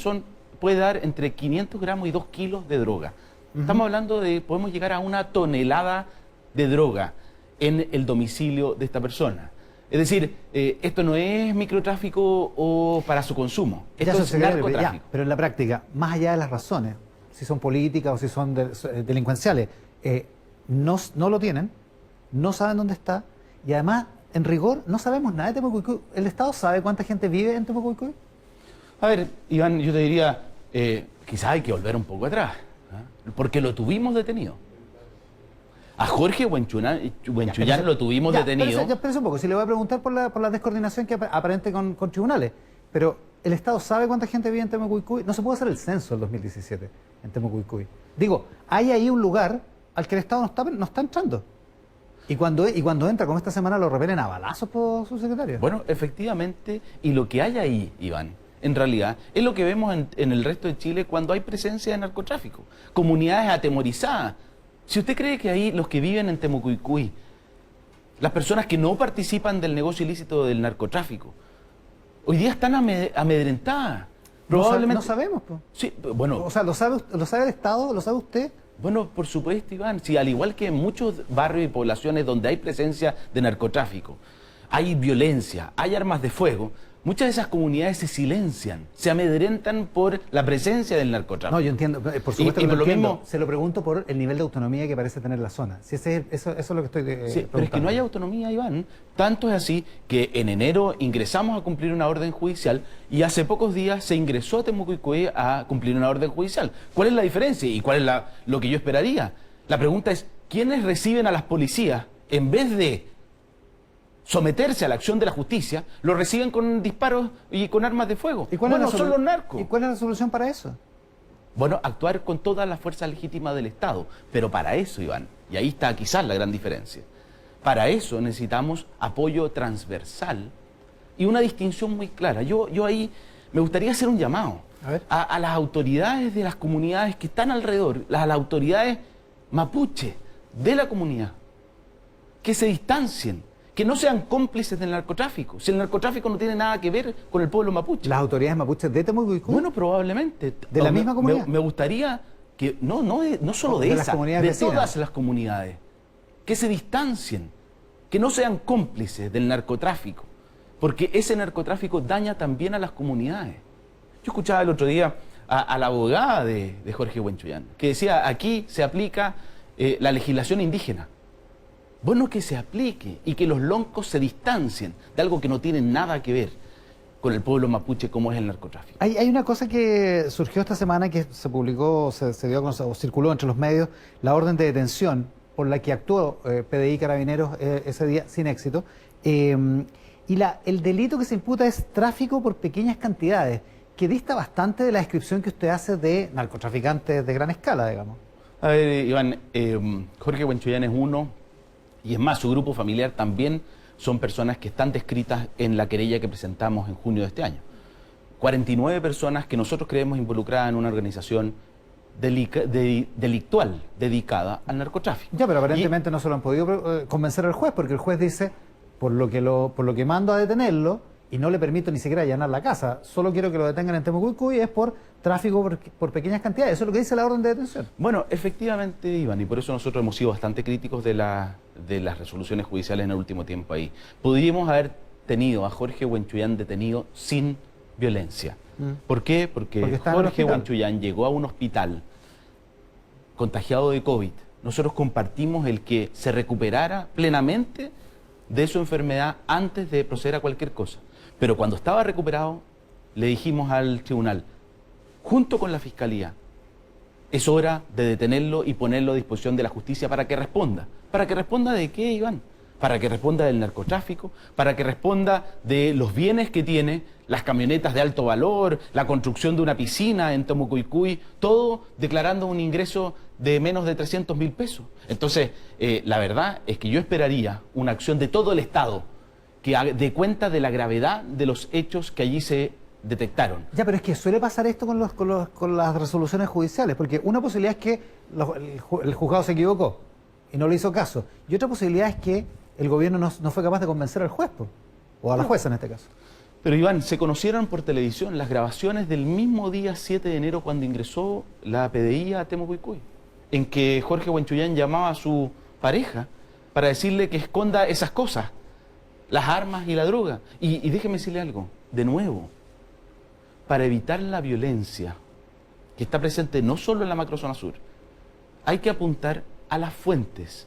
puede dar entre 500 gramos y 2 kilos de droga. Estamos hablando podemos llegar a 1 tonelada de droga en el domicilio de esta persona. Es decir, esto no es microtráfico o para su consumo. Esto es narcotráfico. Pero en la práctica, más allá de las razones, si son políticas o si son delincuenciales, no lo tienen, no saben dónde está y además, en rigor, no sabemos nada de Temuco-Cuicuy. ¿El Estado sabe cuánta gente vive en Temuco-Cuicuy? A ver, Iván, yo te diría, quizás hay que volver un poco atrás, porque lo tuvimos detenido. A Jorge Huenchuyán lo tuvimos detenido. Espérese un poco, si le voy a preguntar por la descoordinación que aparente con tribunales, pero ¿el Estado sabe cuánta gente vive en Temuco-Cuicuy? No se puede hacer el censo del 2017 en Temuco-Cuicuy. Digo, hay ahí un lugar al que el Estado no está entrando. Y cuando entra, como esta semana, lo repelen a balazos por su secretario. Bueno, efectivamente, y lo que hay ahí, Iván, en realidad, es lo que vemos en el resto de Chile cuando hay presencia de narcotráfico. Comunidades atemorizadas. Si usted cree que ahí los que viven en Temuco-Cuicuy, las personas que no participan del negocio ilícito del narcotráfico, hoy día están amedrentadas. Probablemente... No sabemos, pues. Sí, bueno. O sea, ¿lo sabe el Estado? ¿Lo sabe usted? Bueno, por supuesto, Iván. Sí, al igual que en muchos barrios y poblaciones donde hay presencia de narcotráfico, hay violencia, hay armas de fuego, muchas de esas comunidades se silencian, se amedrentan por la presencia del narcotráfico. No, yo entiendo, por supuesto Y que por lo lo entiendo. mismo- Se lo pregunto por el nivel de autonomía que parece tener la zona. Si eso es lo que estoy Sí, pero es que preguntando. no hay autonomía, Iván. Tanto es así que en enero ingresamos a cumplir una orden judicial y hace pocos días se ingresó a Temuco-Cuicuy a cumplir una orden judicial. ¿Cuál es la diferencia y cuál es lo que yo esperaría? La pregunta es, ¿quiénes reciben a las policías en vez de someterse a la acción de la justicia, lo reciben con disparos y con armas de fuego? ¿Y cuál es Bueno, la son los narcos. ¿Y cuál es la solución para eso? Bueno, actuar con todas las fuerzas legítimas del Estado. Pero para eso, Iván, y ahí está quizás la gran diferencia, para eso necesitamos apoyo transversal y una distinción muy clara. Yo ahí me gustaría hacer un llamado A ver. a las autoridades de las comunidades que están alrededor, a las autoridades mapuche de la comunidad, que se distancien, que no sean cómplices del narcotráfico. Si el narcotráfico no tiene nada que ver con el pueblo mapuche. ¿Las autoridades mapuches de Temuco? Bueno, probablemente. ¿De la misma comunidad? Me gustaría que, no solo de de las esa, comunidades de vecinas. todas las comunidades, que se distancien, que no sean cómplices del narcotráfico, porque ese narcotráfico daña también a las comunidades. Yo escuchaba el otro día a la abogada de Jorge Huenchullán, que decía, aquí se aplica la legislación indígena. Bueno, que se aplique y que los loncos se distancien de algo que no tiene nada que ver con el pueblo mapuche como es el narcotráfico. Hay una cosa que surgió esta semana que se publicó, se dio a conocer, o circuló entre los medios, la orden de detención por la que actuó PDI Carabineros ese día sin éxito. Y el delito que se imputa es tráfico por pequeñas cantidades, que dista bastante de la descripción que usted hace de narcotraficantes de gran escala, digamos. A ver, Iván, Jorge Huenchullán es uno, y es más, su grupo familiar también son personas que están descritas en la querella que presentamos en junio de este año. 49 personas que nosotros creemos involucradas en una organización delictual dedicada al narcotráfico. Ya, pero aparentemente no se lo han podido convencer al juez, porque el juez dice, por lo que mando a detenerlo, y no le permito ni siquiera allanar la casa, solo quiero que lo detengan en Temuco y es por tráfico por pequeñas cantidades. Eso es lo que dice la orden de detención. Bueno, efectivamente, Iván, y por eso nosotros hemos sido bastante críticos de las resoluciones judiciales en el último tiempo ahí. Podríamos haber tenido a Jorge Huenchullán detenido sin violencia. ¿Por qué? Porque Jorge Huenchullán llegó a un hospital contagiado de COVID. Nosotros compartimos el que se recuperara plenamente de su enfermedad antes de proceder a cualquier cosa. Pero cuando estaba recuperado, le dijimos al tribunal, junto con la fiscalía, es hora de detenerlo y ponerlo a disposición de la justicia para que responda. ¿Para que responda de qué, Iván? Para que responda del narcotráfico, para que responda de los bienes que tiene, las camionetas de alto valor, la construcción de una piscina en Temucuicui, todo declarando un ingreso de menos de 300.000 pesos. Entonces, la verdad es que yo esperaría una acción de todo el Estado que dé cuenta de la gravedad de los hechos que allí se detectaron. Ya, pero es que suele pasar esto con las resoluciones judiciales, porque una posibilidad es que el juzgado se equivocó y no le hizo caso, y otra posibilidad es que el gobierno no fue capaz de convencer al juez, o a la jueza en este caso. Pero Iván, se conocieron por televisión las grabaciones del mismo día 7 de enero cuando ingresó la PDI a Temucuicui, en que Jorge Huenchullán llamaba a su pareja para decirle que esconda esas cosas, las armas y la droga. Y déjeme decirle algo, de nuevo, para evitar la violencia que está presente no solo en la macrozona sur, hay que apuntar a las fuentes,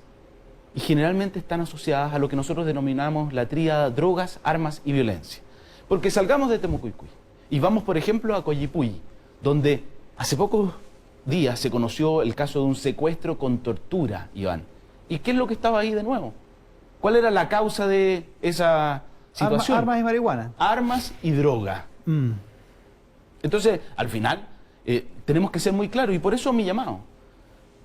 y generalmente están asociadas a lo que nosotros denominamos la tríada drogas, armas y violencia. Porque salgamos de Temucuicui y vamos, por ejemplo, a Coyipulli, donde hace pocos días se conoció el caso de un secuestro con tortura, Iván. ¿Y qué es lo que estaba ahí de nuevo? ¿Cuál era la causa de esa situación? Armas y marihuana. Armas y droga. Entonces, al final, tenemos que ser muy claros, y por eso mi llamado.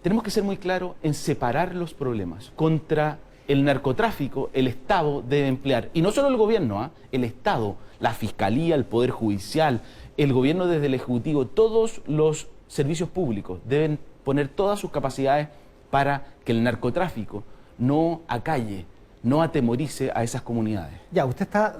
Tenemos que ser muy claros en separar los problemas. Contra el narcotráfico, el Estado debe emplear, y no solo el gobierno, el Estado, la Fiscalía, el Poder Judicial, el gobierno desde el Ejecutivo, todos los servicios públicos deben poner todas sus capacidades para que el narcotráfico no acalle, no atemorice a esas comunidades. Ya, usted está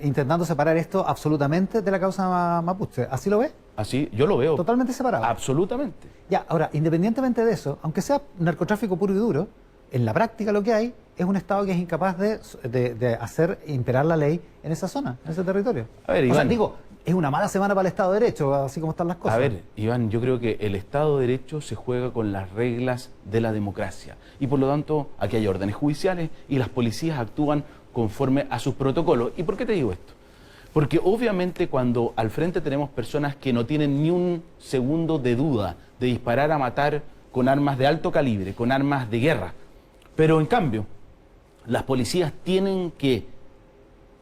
intentando separar esto absolutamente de la causa mapuche, ¿así lo ve? Así, yo lo veo. Totalmente separado. Absolutamente. Ya, ahora, independientemente de eso, aunque sea narcotráfico puro y duro, en la práctica lo que hay es un Estado que es incapaz de hacer imperar la ley en esa zona, en ese territorio. A ver, o sea, Iván, digo, es una mala semana para el Estado de Derecho, así como están las cosas. A ver, Iván, yo creo que el Estado de Derecho se juega con las reglas de la democracia, y por lo tanto aquí hay órdenes judiciales y las policías actúan conforme a sus protocolos. ¿Y por qué te digo esto? Porque obviamente cuando al frente tenemos personas que no tienen ni un segundo de duda de disparar a matar con armas de alto calibre, con armas de guerra, pero en cambio las policías tienen que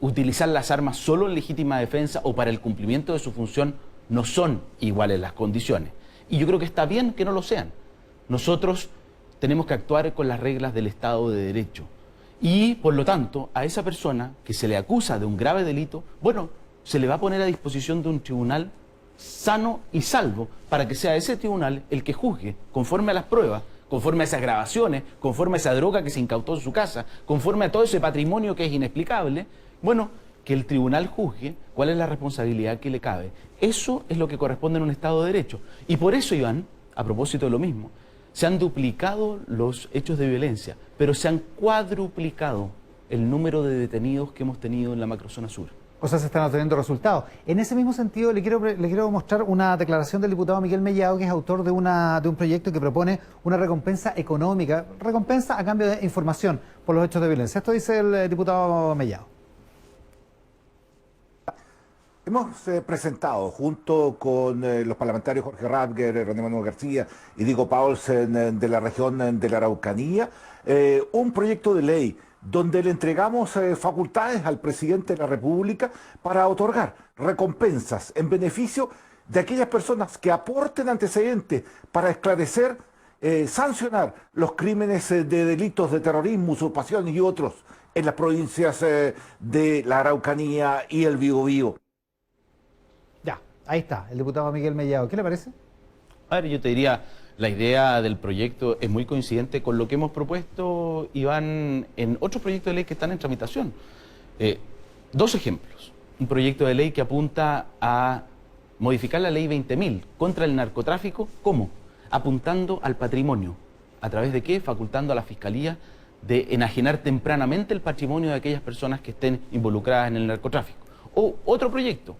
utilizar las armas solo en legítima defensa o para el cumplimiento de su función, no son iguales las condiciones. Y yo creo que está bien que no lo sean. Nosotros tenemos que actuar con las reglas del Estado de Derecho. Y, por lo tanto, a esa persona que se le acusa de un grave delito, bueno, se le va a poner a disposición de un tribunal sano y salvo para que sea ese tribunal el que juzgue, conforme a las pruebas, conforme a esas grabaciones, conforme a esa droga que se incautó en su casa, conforme a todo ese patrimonio que es inexplicable, bueno, que el tribunal juzgue cuál es la responsabilidad que le cabe. Eso es lo que corresponde en un Estado de Derecho. Y por eso, Iván, a propósito de lo mismo, se han duplicado los hechos de violencia, pero se han cuadruplicado el número de detenidos que hemos tenido en la macrozona sur. O sea, se están obteniendo resultados. En ese mismo sentido, le quiero mostrar una declaración del diputado Miguel Mellado, que es autor de un proyecto que propone una recompensa económica, recompensa a cambio de información por los hechos de violencia. Esto dice el diputado Mellado. Hemos presentado, junto con los parlamentarios Jorge Radger, René Manuel García y Diego Paulsen de la región de la Araucanía, un proyecto de ley donde le entregamos facultades al presidente de la República para otorgar recompensas en beneficio de aquellas personas que aporten antecedentes para esclarecer, sancionar los crímenes de delitos de terrorismo, usurpación y otros en las provincias de la Araucanía y el Biobío. Ya, ahí está, el diputado Miguel Mellado. ¿Qué le parece? A ver, yo te diría, la idea del proyecto es muy coincidente con lo que hemos propuesto, Iván, en otros proyectos de ley que están en tramitación. Dos ejemplos. Un proyecto de ley que apunta a modificar la ley 20.000 contra el narcotráfico. ¿Cómo? Apuntando al patrimonio. ¿A través de qué? Facultando a la Fiscalía de enajenar tempranamente el patrimonio de aquellas personas que estén involucradas en el narcotráfico. O otro proyecto,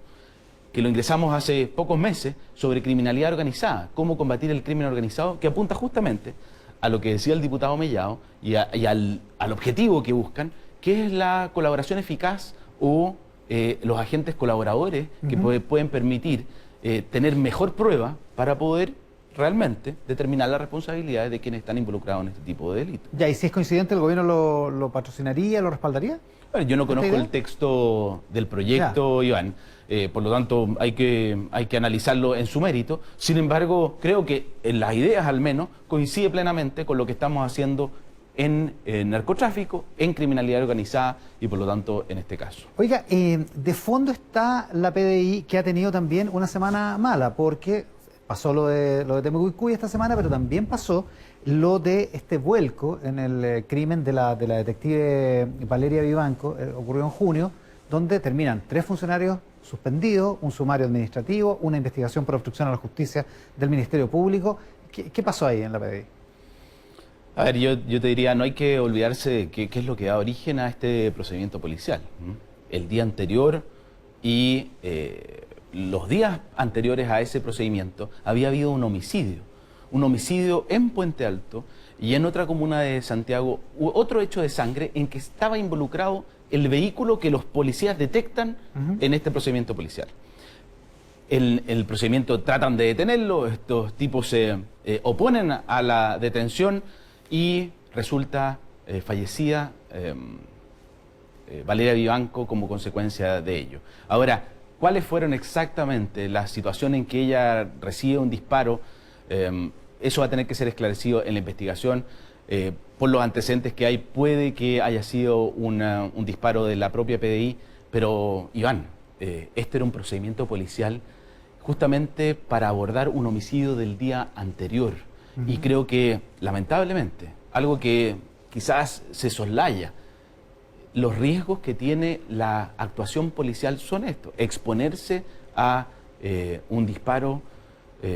que lo ingresamos hace pocos meses, sobre criminalidad organizada, cómo combatir el crimen organizado, que apunta justamente a lo que decía el diputado Mellado y al objetivo que buscan, que es la colaboración eficaz o los agentes colaboradores que pueden permitir tener mejor prueba para poder realmente determinar las responsabilidades de quienes están involucrados en este tipo de delitos. Ya, y si es coincidente, ¿el gobierno lo patrocinaría, lo respaldaría? Bueno, yo no conozco el texto del proyecto, Iván, por lo tanto hay que analizarlo en su mérito. Sin embargo, creo que en las ideas al menos coincide plenamente con lo que estamos haciendo en narcotráfico, en criminalidad organizada y por lo tanto en este caso. Oiga, de fondo está la PDI, que ha tenido también una semana mala, porque pasó lo de Temucuicui esta semana, pero también pasó lo de este vuelco en el crimen de la detective Valeria Vivanco, ocurrió en junio, donde terminan 3 funcionarios suspendidos, un sumario administrativo, una investigación por obstrucción a la justicia del Ministerio Público. ¿Qué pasó ahí en la PDI? A ver, yo te diría, no hay que olvidarse de qué es lo que da origen a este procedimiento policial. El día anterior y los días anteriores a ese procedimiento había habido un homicidio en Puente Alto y en otra comuna de Santiago, otro hecho de sangre en que estaba involucrado el vehículo que los policías detectan en este procedimiento policial. El procedimiento tratan de detenerlo, estos tipos se oponen a la detención y resulta fallecida Valeria Vivanco como consecuencia de ello. Ahora, ¿cuáles fueron exactamente la situación en que ella recibe un disparo? Eso va a tener que ser esclarecido en la investigación. Por los antecedentes que hay, puede que haya sido un disparo de la propia PDI, pero Iván, este era un procedimiento policial justamente para abordar un homicidio del día anterior. Y creo que, lamentablemente, algo que quizás se soslaya, los riesgos que tiene la actuación policial son estos: exponerse a un disparo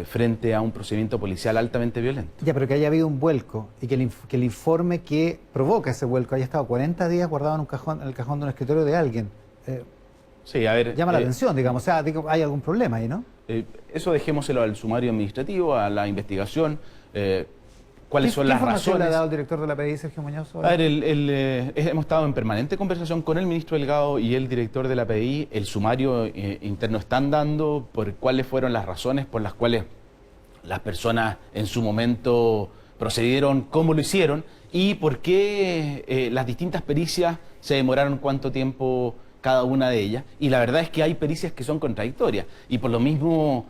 frente a un procedimiento policial altamente violento. Ya, pero que haya habido un vuelco y que el informe que provoca ese vuelco haya estado 40 días guardado en el cajón de un escritorio de alguien. Sí, a ver, llama la atención, digamos. O sea, hay algún problema ahí, ¿no? Eso dejémoselo al sumario administrativo, a la investigación. ¿Cuáles son las razones? ¿Qué información le ha dado el director de la PDI, Sergio Muñoz? A ver, hemos estado en permanente conversación con el ministro Delgado y el director de la PDI. El sumario interno están dando por cuáles fueron las razones por las cuales las personas en su momento procedieron, cómo lo hicieron y por qué las distintas pericias se demoraron cuánto tiempo cada una de ellas. Y la verdad es que hay pericias que son contradictorias y por lo mismo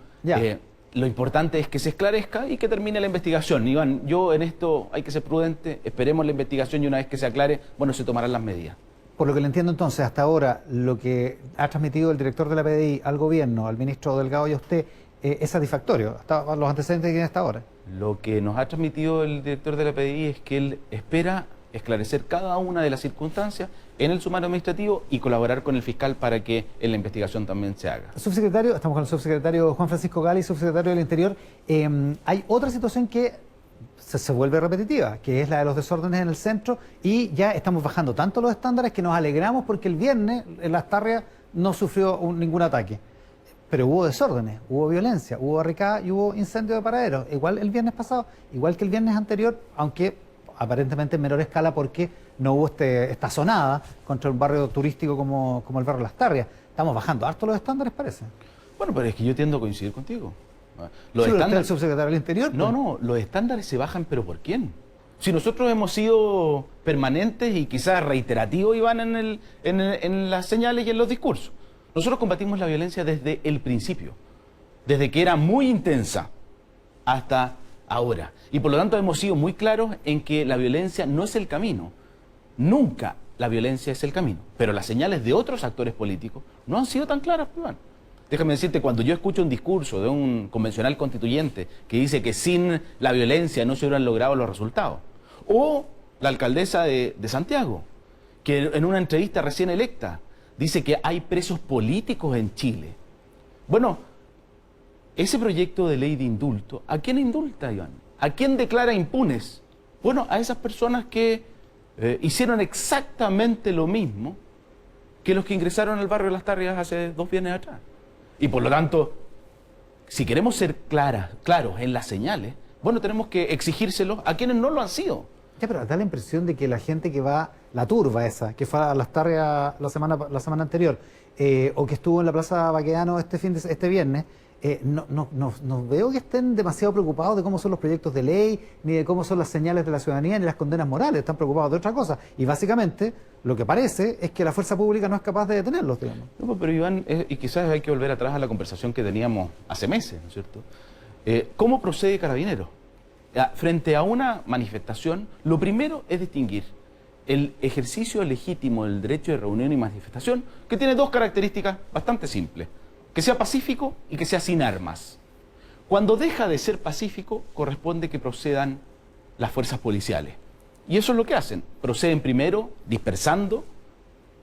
lo importante es que se esclarezca y que termine la investigación. Iván, yo en esto hay que ser prudente, esperemos la investigación y una vez que se aclare, bueno, se tomarán las medidas. Por lo que le entiendo entonces, hasta ahora, lo que ha transmitido el director de la PDI al gobierno, al ministro Delgado y a usted, es satisfactorio, hasta los antecedentes que tiene hasta ahora. Lo que nos ha transmitido el director de la PDI es que él espera esclarecer cada una de las circunstancias en el sumario administrativo y colaborar con el fiscal para que en la investigación también se haga. Subsecretario, estamos con el subsecretario Juan Francisco Gali, subsecretario del Interior. Hay otra situación que se vuelve repetitiva, que es la de los desórdenes en el centro, y ya estamos bajando tanto los estándares que nos alegramos porque el viernes en Lastarria no sufrió ningún ataque. Pero hubo desórdenes, hubo violencia, hubo barricada y hubo incendio de paraderos. Igual el viernes pasado, igual que el viernes anterior, aunque aparentemente en menor escala porque no hubo esta sonada contra un barrio turístico como el barrio Lastarria. Estamos bajando harto los estándares, parece. Bueno, pero es que yo tiendo a coincidir contigo. Los estándares, el subsecretario del Interior. No, no, los estándares se bajan, pero ¿por quién? Si nosotros hemos sido permanentes y quizás reiterativos, Iván, en las señales y en los discursos. Nosotros combatimos la violencia desde el principio, desde que era muy intensa hasta ahora. Y por lo tanto hemos sido muy claros en que la violencia no es el camino. Nunca la violencia es el camino. Pero las señales de otros actores políticos no han sido tan claras, Iván. Déjame decirte, cuando yo escucho un discurso de un convencional constituyente que dice que sin la violencia no se hubieran logrado los resultados, o la alcaldesa de Santiago, que en una entrevista recién electa dice que hay presos políticos en Chile. Bueno, ese proyecto de ley de indulto, ¿a quién indulta, Iván? ¿A quién declara impunes? Bueno, a esas personas que hicieron exactamente lo mismo que los que ingresaron al barrio de Las Tarrias hace 2 viernes atrás. Y por lo tanto, si queremos ser claros en las señales, bueno, tenemos que exigírselos a quienes no lo han sido. Ya, pero da la impresión de que la gente que va, la turba esa, que fue a Las Tarrias la semana anterior, o que estuvo en la Plaza Baquedano este viernes, no veo que estén demasiado preocupados de cómo son los proyectos de ley, ni de cómo son las señales de la ciudadanía, ni las condenas morales. Están preocupados de otra cosa. Y básicamente, lo que parece es que la fuerza pública no es capaz de detenerlos, digamos. No, pero Iván, y quizás hay que volver atrás a la conversación que teníamos hace meses, ¿no es cierto? ¿Cómo procede Carabineros? Frente a una manifestación, lo primero es distinguir el ejercicio legítimo del derecho de reunión y manifestación, que tiene 2 características bastante simples: que sea pacífico y que sea sin armas. Cuando deja de ser pacífico, corresponde que procedan las fuerzas policiales. Y eso es lo que hacen. Proceden primero dispersando,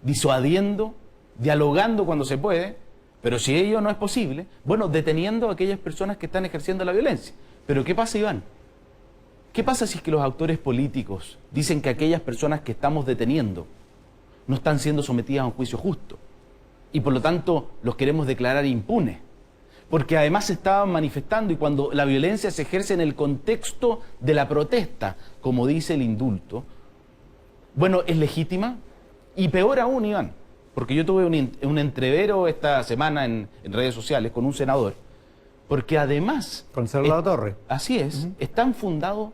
disuadiendo, dialogando cuando se puede, pero si ello no es posible, bueno, deteniendo a aquellas personas que están ejerciendo la violencia. Pero ¿qué pasa, Iván? ¿Qué pasa si es que los actores políticos dicen que aquellas personas que estamos deteniendo no están siendo sometidas a un juicio justo? Y por lo tanto los queremos declarar impunes, porque además se estaban manifestando, y cuando la violencia se ejerce en el contexto de la protesta, como dice el indulto, bueno, es legítima. Y peor aún, Iván, porque yo tuve un entrevero esta semana en redes sociales con un senador, porque además... Con Salvador Torres. Así es, están fundados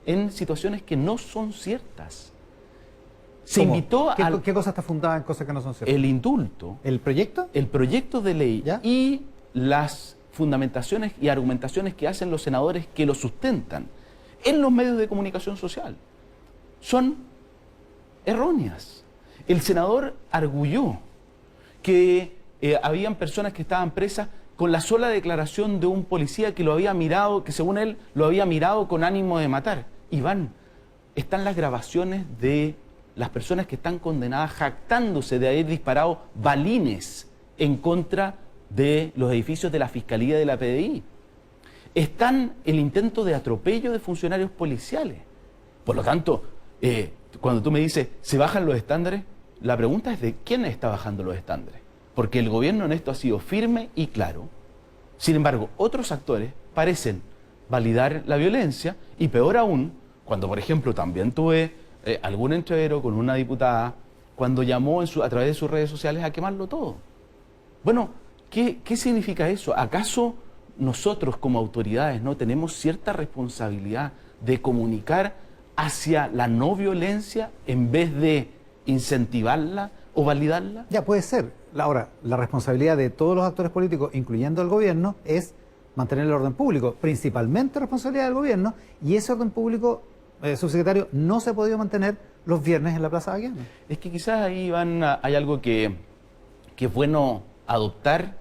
en situaciones que no son ciertas. Se ¿Cómo? invitó a... ¿Qué cosa está fundada en cosas que no son ciertas? El indulto. ¿El proyecto? El proyecto de ley. ¿Ya? Y las fundamentaciones y argumentaciones que hacen los senadores que lo sustentan en los medios de comunicación social son erróneas. El senador arguyó que habían personas que estaban presas con la sola declaración de un policía que lo había mirado, que según él lo había mirado con ánimo de matar. Iván, están las grabaciones de las personas que están condenadas jactándose de haber disparado balines en contra de los edificios de la Fiscalía de la PDI. Están el intento de atropello de funcionarios policiales. Por lo tanto, cuando tú me dices, ¿se bajan los estándares? La pregunta es de quién está bajando los estándares. Porque el gobierno en esto ha sido firme y claro. Sin embargo, otros actores parecen validar la violencia, y peor aún, cuando por ejemplo también tuve algún entrevero con una diputada cuando llamó a través de sus redes sociales a quemarlo todo. Bueno, ¿qué significa eso? ¿Acaso nosotros como autoridades no tenemos cierta responsabilidad de comunicar hacia la no violencia en vez de incentivarla o validarla? Ya, puede ser. Ahora, la responsabilidad de todos los actores políticos, incluyendo el gobierno, es mantener el orden público, principalmente responsabilidad del gobierno, y ese orden público, subsecretario, no se ha podido mantener los viernes en la Plaza Baquedano. Es que quizás ahí hay algo que es bueno adoptar,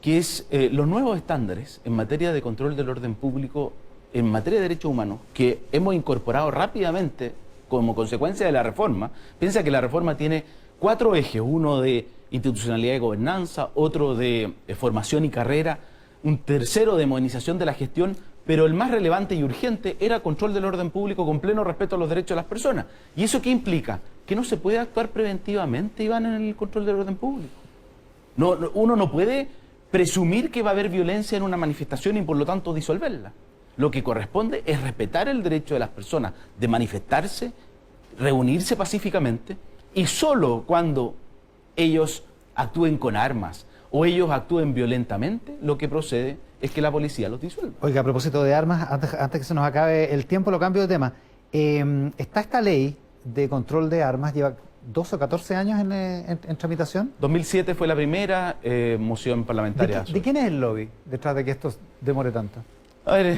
que es los nuevos estándares en materia de control del orden público, en materia de derechos humanos, que hemos incorporado rápidamente como consecuencia de la reforma. Piensa que la reforma tiene 4 ejes, uno de institucionalidad y gobernanza, otro de formación y carrera, un tercero de modernización de la gestión, pero el más relevante y urgente era control del orden público con pleno respeto a los derechos de las personas. ¿Y eso qué implica? Que no se puede actuar preventivamente, Iván, en el control del orden público. Uno no puede presumir que va a haber violencia en una manifestación y por lo tanto disolverla. Lo que corresponde es respetar el derecho de las personas de manifestarse, reunirse pacíficamente, y solo cuando ellos actúen con armas o ellos actúen violentamente, lo que procede es que la policía los disuelva. Oiga, a propósito de armas, antes que se nos acabe el tiempo, lo cambio de tema. Está esta ley de control de armas, lleva 12 o 14 años en tramitación. 2007 fue la primera moción parlamentaria. ¿De quién es el lobby detrás de que esto demore tanto? A ver,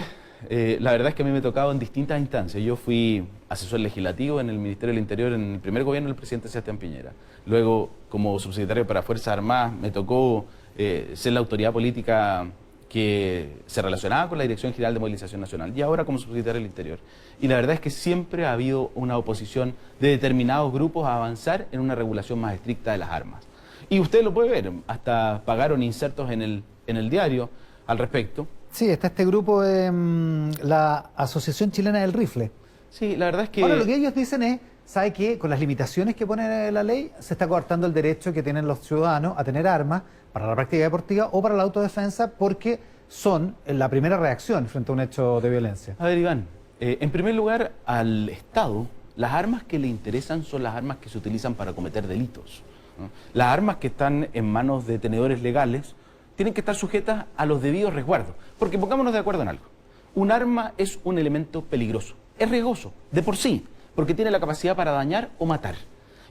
la verdad es que a mí me ha tocado en distintas instancias. Yo fui asesor legislativo en el Ministerio del Interior en el primer gobierno del presidente Sebastián Piñera. Luego, como subsecretario para Fuerzas Armadas, me tocó ser la autoridad política que se relacionaba con la Dirección General de Movilización Nacional, y ahora como subsecretario del Interior. Y la verdad es que siempre ha habido una oposición de determinados grupos a avanzar en una regulación más estricta de las armas. Y usted lo puede ver, hasta pagaron insertos en el diario al respecto. Sí, está este grupo, la Asociación Chilena del Rifle. Sí, la verdad es que... Ahora, lo que ellos dicen es, ¿sabe qué? Con las limitaciones que pone la ley, se está coartando el derecho que tienen los ciudadanos a tener armas para la práctica deportiva o para la autodefensa, porque son la primera reacción frente a un hecho de violencia. A ver, Iván, en primer lugar, al Estado, las armas que le interesan son las armas que se utilizan para cometer delitos, ¿no? Las armas que están en manos de tenedores legales tienen que estar sujetas a los debidos resguardos. Porque pongámonos de acuerdo en algo. Un arma es un elemento peligroso, es riesgoso, de por sí, porque tiene la capacidad para dañar o matar.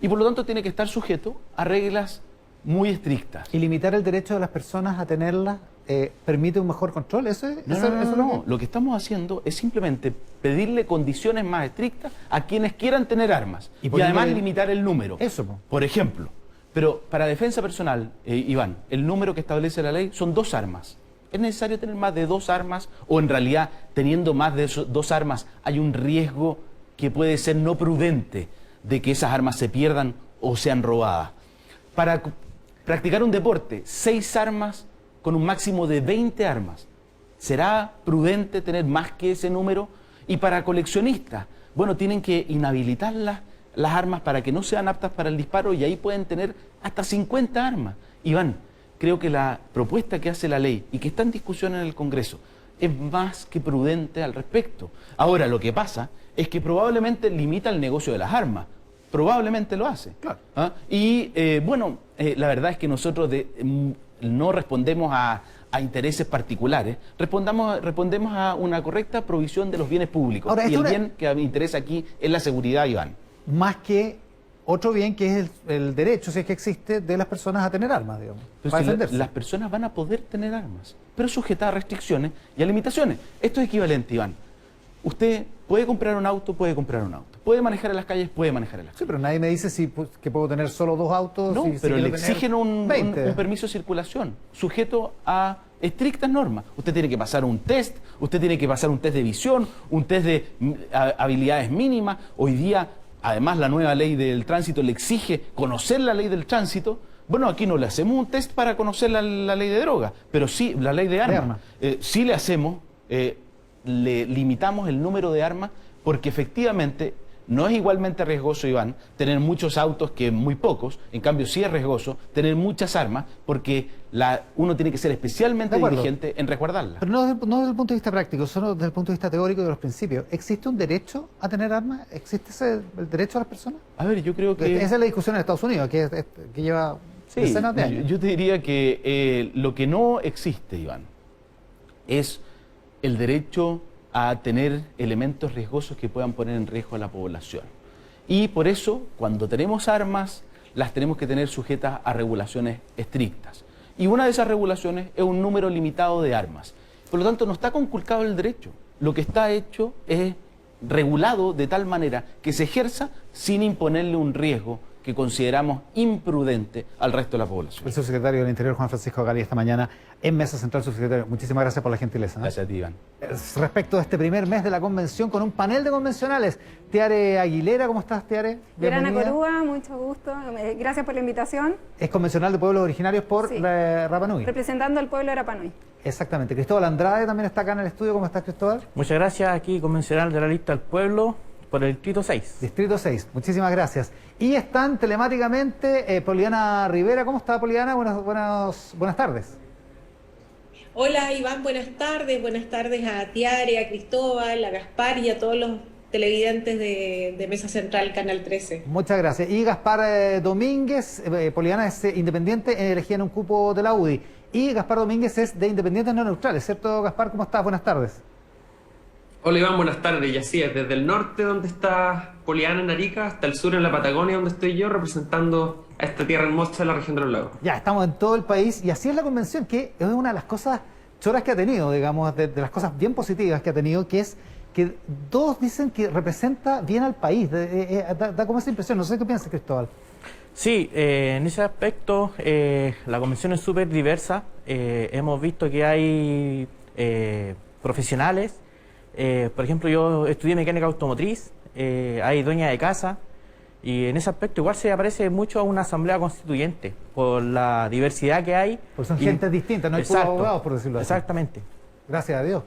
Y por lo tanto tiene que estar sujeto a reglas muy estrictas. ¿Y limitar el derecho de las personas a tenerlas permite un mejor control? No. Lo que estamos haciendo es simplemente pedirle condiciones más estrictas a quienes quieran tener armas. Y además limitar el número. Eso. Por ejemplo, pero para defensa personal, Iván, el número que establece la ley son 2 armas. ¿Es necesario tener más de 2 armas? ¿O en realidad, teniendo más de 2 armas, hay un riesgo que puede ser no prudente de que esas armas se pierdan o sean robadas? Para practicar un deporte, 6 armas con un máximo de 20 armas. ¿Será prudente tener más que ese número? Y para coleccionistas, bueno, tienen que inhabilitar las armas para que no sean aptas para el disparo, y ahí pueden tener hasta 50 armas. Iván, creo que la propuesta que hace la ley y que está en discusión en el Congreso es más que prudente al respecto. Ahora, lo que pasa es que probablemente limita el negocio de las armas. Probablemente lo hace. Claro. ¿Ah? Y la verdad es que nosotros no respondemos a intereses particulares, respondemos a una correcta provisión de los bienes públicos. Ahora, y el bien que me interesa aquí es la seguridad, Iván. Más que otro bien que es el derecho, si es que existe, de las personas a tener armas, digamos, Pero para si defenderse. las personas van a poder tener armas, pero sujetas a restricciones y a limitaciones. Esto es equivalente, Iván. Usted puede comprar un auto, puede manejar en las calles, puede manejar en las calles. Sí, pero nadie me dice que puedo tener solo 2 autos. No, si pero quiero le tener exigen un 20. permiso de circulación sujeto a estrictas normas. Usted tiene que pasar un test, usted tiene que pasar un test de visión, un test de habilidades mínimas. Hoy día, además, la nueva ley del tránsito le exige conocer la ley del tránsito. Bueno, aquí no le hacemos un test para conocer la ley de drogas, pero sí la ley de armas. Sí le hacemos, le limitamos el número de armas, porque efectivamente no es igualmente riesgoso, Iván, tener muchos autos que muy pocos. En cambio, sí es riesgoso tener muchas armas, porque uno tiene que ser especialmente diligente en resguardarlas. Pero no desde el punto de vista práctico, solo desde el punto de vista teórico de los principios. ¿Existe un derecho a tener armas? ¿Existe el derecho a las personas? A ver, yo creo que... Esa es la discusión en Estados Unidos, que lleva decenas de años. Yo te diría que lo que no existe, Iván, es el derecho a tener elementos riesgosos que puedan poner en riesgo a la población. Y por eso, cuando tenemos armas, las tenemos que tener sujetas a regulaciones estrictas. Y una de esas regulaciones es un número limitado de armas. Por lo tanto, no está conculcado el derecho. Lo que está hecho es regulado de tal manera que se ejerza sin imponerle un riesgo que consideramos imprudente al resto de la población. El subsecretario del Interior, Juan Francisco Gali, esta mañana en Mesa Central. Subsecretario, muchísimas gracias por la gentileza, ¿no? Gracias a ti, Iván. Respecto a este primer mes de la convención con un panel de convencionales, Tiare Aguilera, ¿cómo estás, Tiare? Verana Bienvenida. Corúa, mucho gusto. Gracias por la invitación. Es convencional de pueblos originarios por Sí. Rapa Nui. Representando al pueblo de Rapa Nui. Exactamente. Cristóbal Andrade también está acá en el estudio. ¿Cómo estás, Cristóbal? Muchas gracias, aquí convencional de la lista del pueblo por el distrito 6. Distrito 6. Muchísimas gracias. Y están telemáticamente Poliana Rivera. ¿Cómo está, Poliana? Buenas tardes. Hola Iván, buenas tardes a Tiare, a Cristóbal, a Gaspar y a todos los televidentes de Mesa Central, Canal 13. Muchas gracias. Y Gaspar Domínguez, Poliana es independiente, elegida en un cupo de la UDI. Y Gaspar Domínguez es de Independientes No Neutrales, ¿cierto, Gaspar? ¿Cómo estás? Buenas tardes. Hola Iván, buenas tardes. Y así es, desde el norte donde está Poliana en Arica hasta el sur en la Patagonia donde estoy yo representando a esta tierra hermosa de la región de los lagos. Ya, estamos en todo el país y así es la convención, que es una de las cosas choras que ha tenido, digamos, de las cosas bien positivas que ha tenido, que es que todos dicen que representa bien al país. Da como esa impresión. No sé qué piensas, Cristóbal. Sí, en ese aspecto la convención es súper diversa. Hemos visto que hay profesionales. Por ejemplo, yo estudié mecánica automotriz, hay dueña de casa, y en ese aspecto igual se aparece mucho a una asamblea constituyente, por la diversidad que hay. Pues son gentes distintas, no hay puros abogados, por decirlo así. Exactamente. Gracias a Dios.